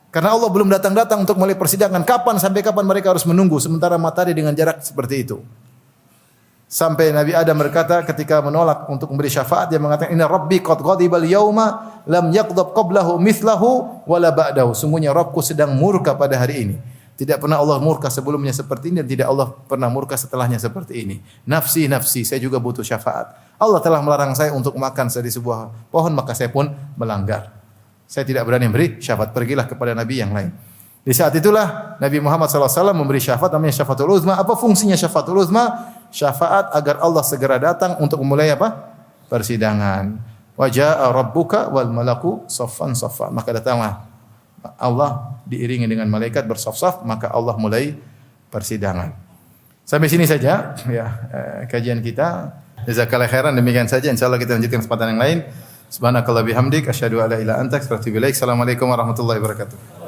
Karena Allah belum datang-datang untuk mulai persidangan. Sampai kapan mereka harus menunggu sementara matahari dengan jarak seperti itu? Sampai Nabi Adam berkata ketika menolak untuk memberi syafaat, dia mengatakan, "Inna rabbi qad ghadibal yauma lam yaghdab qablahu mithlahu wala ba'dahu." Sungguhnya Rabbku sedang murka pada hari ini. Tidak pernah Allah murka sebelumnya seperti ini dan tidak Allah pernah murka setelahnya seperti ini. Nafsi, nafsi, saya juga butuh syafaat. Allah telah melarang saya untuk makan dari sebuah pohon, maka saya pun melanggar. Saya tidak berani memberi syafaat. Pergilah kepada nabi yang lain. Di saat itulah Nabi Muhammad SAW memberi syafaat, namanya syafaatul uzma. Apa fungsinya syafaatul uzma? Syafaat agar Allah segera datang untuk memulai apa? Persidangan. Wa jaa rabbuka wal malaku saffan saffa. Maka datanglah Allah diiringi dengan malaikat bersaf-saf, maka Allah mulai persidangan. Sampai sini saja ya kajian kita. Jazakallahu khairan, demikian saja. Insyaallah kita lanjutkan kesempatan yang lain. Subhanakallah bihamdik asyhadu an la ilaha illa anta astaghfiruka wa atubu ilaik. Assalamualaikum warahmatullahi wabarakatuh.